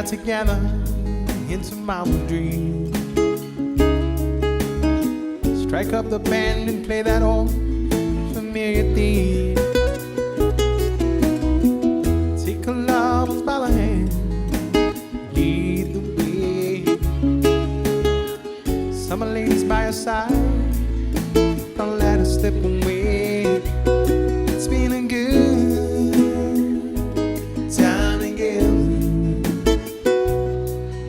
together into my dream. Strike up the band and play that old familiar theme. Take a lovers by the hand, lead the way. Summer ladies by your side, don't let her slip away. It's been a good time together,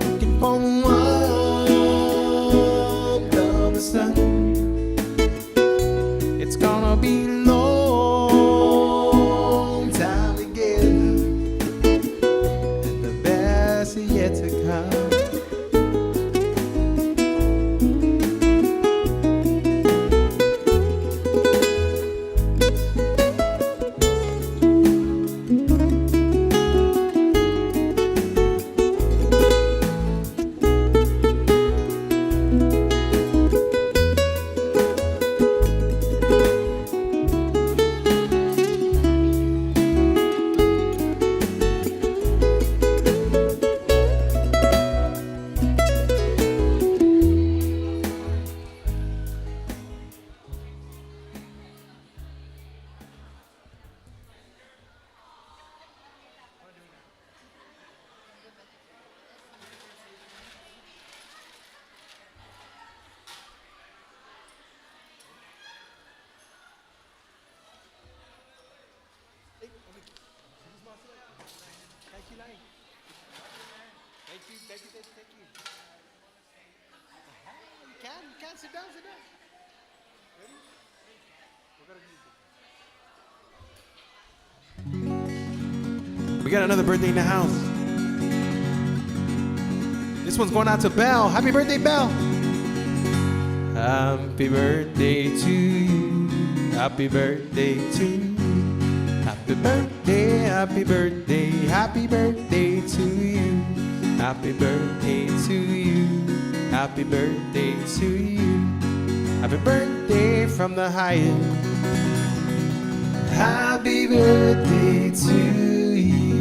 looking for the warmth of the sun. It's gonna be a long time together, and the best is yet to come. Thank you. You can sit down, sit down. Ready? We got another birthday in the house. This one's going out to Belle. Happy birthday, Belle. Happy birthday to you. Happy birthday to you. Happy birthday, happy birthday, happy birthday to you. Happy birthday to you. Happy birthday to you. Happy birthday from the highest. Happy birthday to you.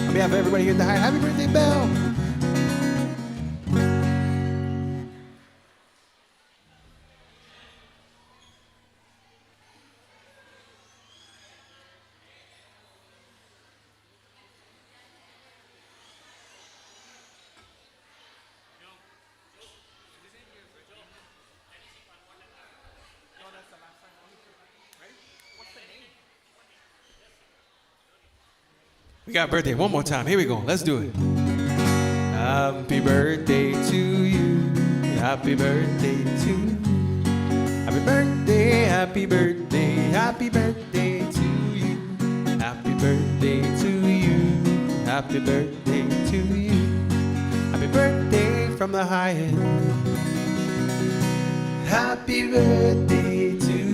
On behalf of everybody here at the Hyatt, happy birthday, Belle. We got birthday one more time. Here we go. Let's do it. Happy birthday to you. Happy birthday to you. Happy birthday, happy birthday, happy birthday to you. Happy birthday to you. Happy birthday to you. Happy birthday from the highest. Happy birthday to you.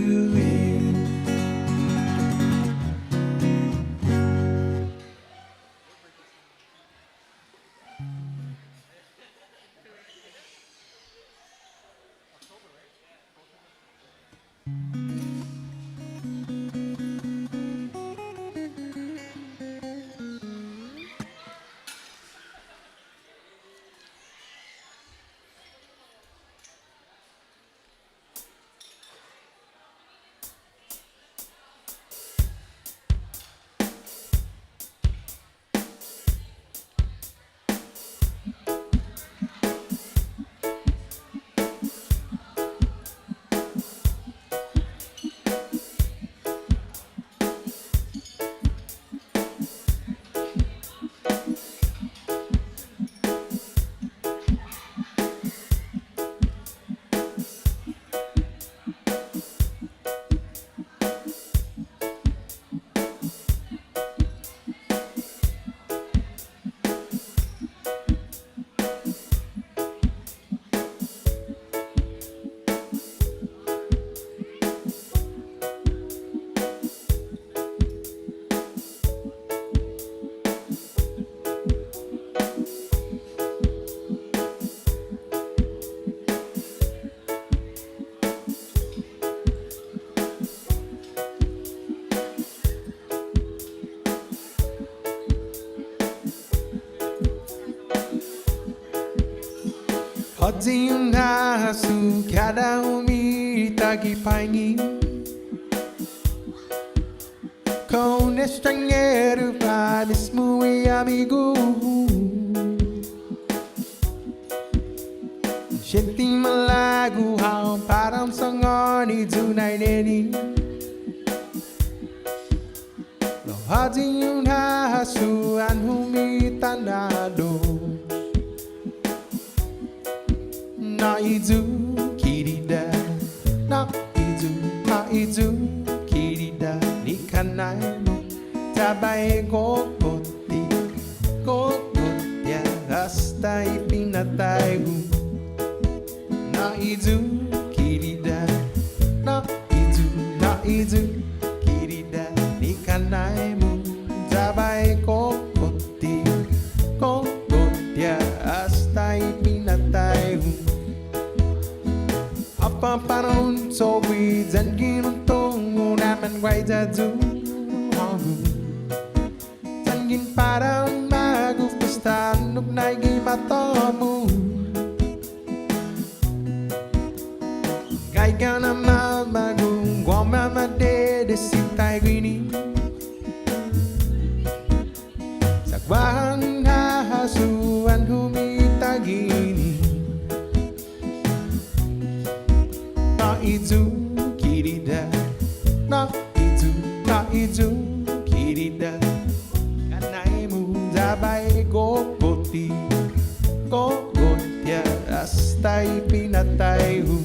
어디운 하수 가다움이 따기 파이니 Con estrangeiro vai mesmo e amigo Gente malago hao parang sangoni tunay neni Lo hadi yung hasuan humitanado Na idu kirida Na idu kirida Ni kanay mo tabay kokoti Kokotya hasta ipinatay mo Na idu kirida Na idu kirida Ni kanay mo tabay kokoti Kokotya hasta ipinatay mo Apa panahon so we dan ginuntong naman quay ra du Dan gin parang magupastan nung naigimatomu Kay ka na mamagung Guamamade de sitay gwini Sagwahan hahasuan humitagini Na idu kirida Na idu kirida Kanay mo dabay gopoti Gopotya hasta ipinatay ho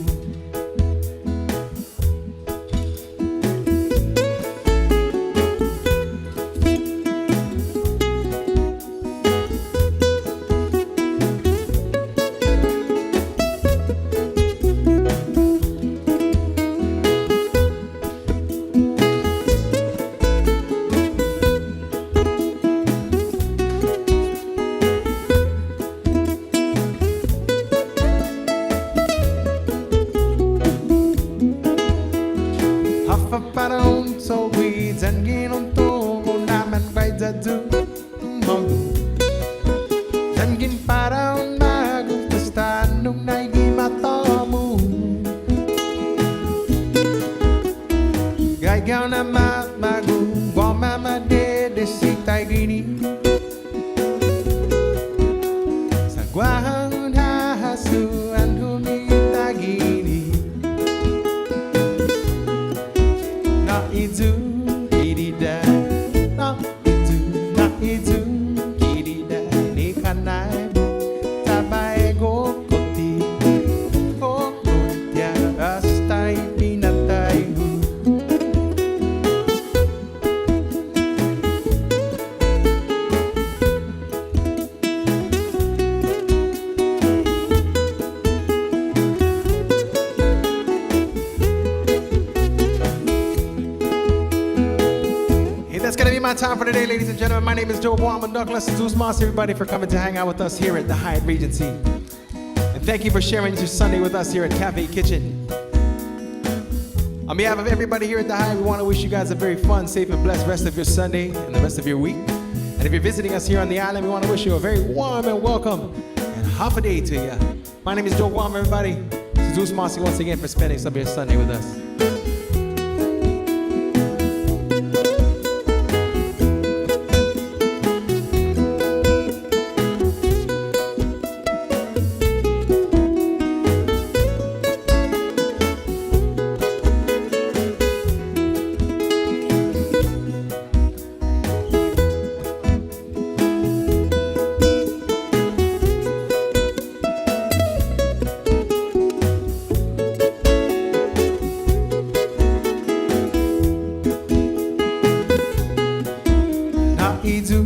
Parang so we dan ginuntong naman quay ra du Dan gin parang magupastan nung naigimatomu Gaygaw na magmagung Guamamade de sitay gini Sagwahang hahasuan humitagini Na idu kirida Na idu kirida Ni kanay mo tabay gokoti Gokotya hasta ipinatay mo That's gonna be my time for today, ladies and gentlemen. My name is Joe Guam Douglas. Zeus Moss, everybody, for coming to hang out with us here at the Hyatt Regency. And thank you for sharing your Sunday with us here at Cafe Kitchen. On behalf of everybody here at the Hyatt, we want to wish you guys a very fun, safe, and blessed rest of your Sunday and the rest of your week. And if you're visiting us here on the island, we want to wish you a very warm and welcome and half a day to you. My name is Joe Guam, everybody. Zeus Moss, once again, for spending some of your Sunday with us. Idu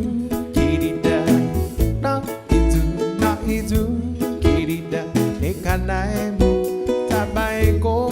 kirida Na idu kirida Ni kanay mo tabay ko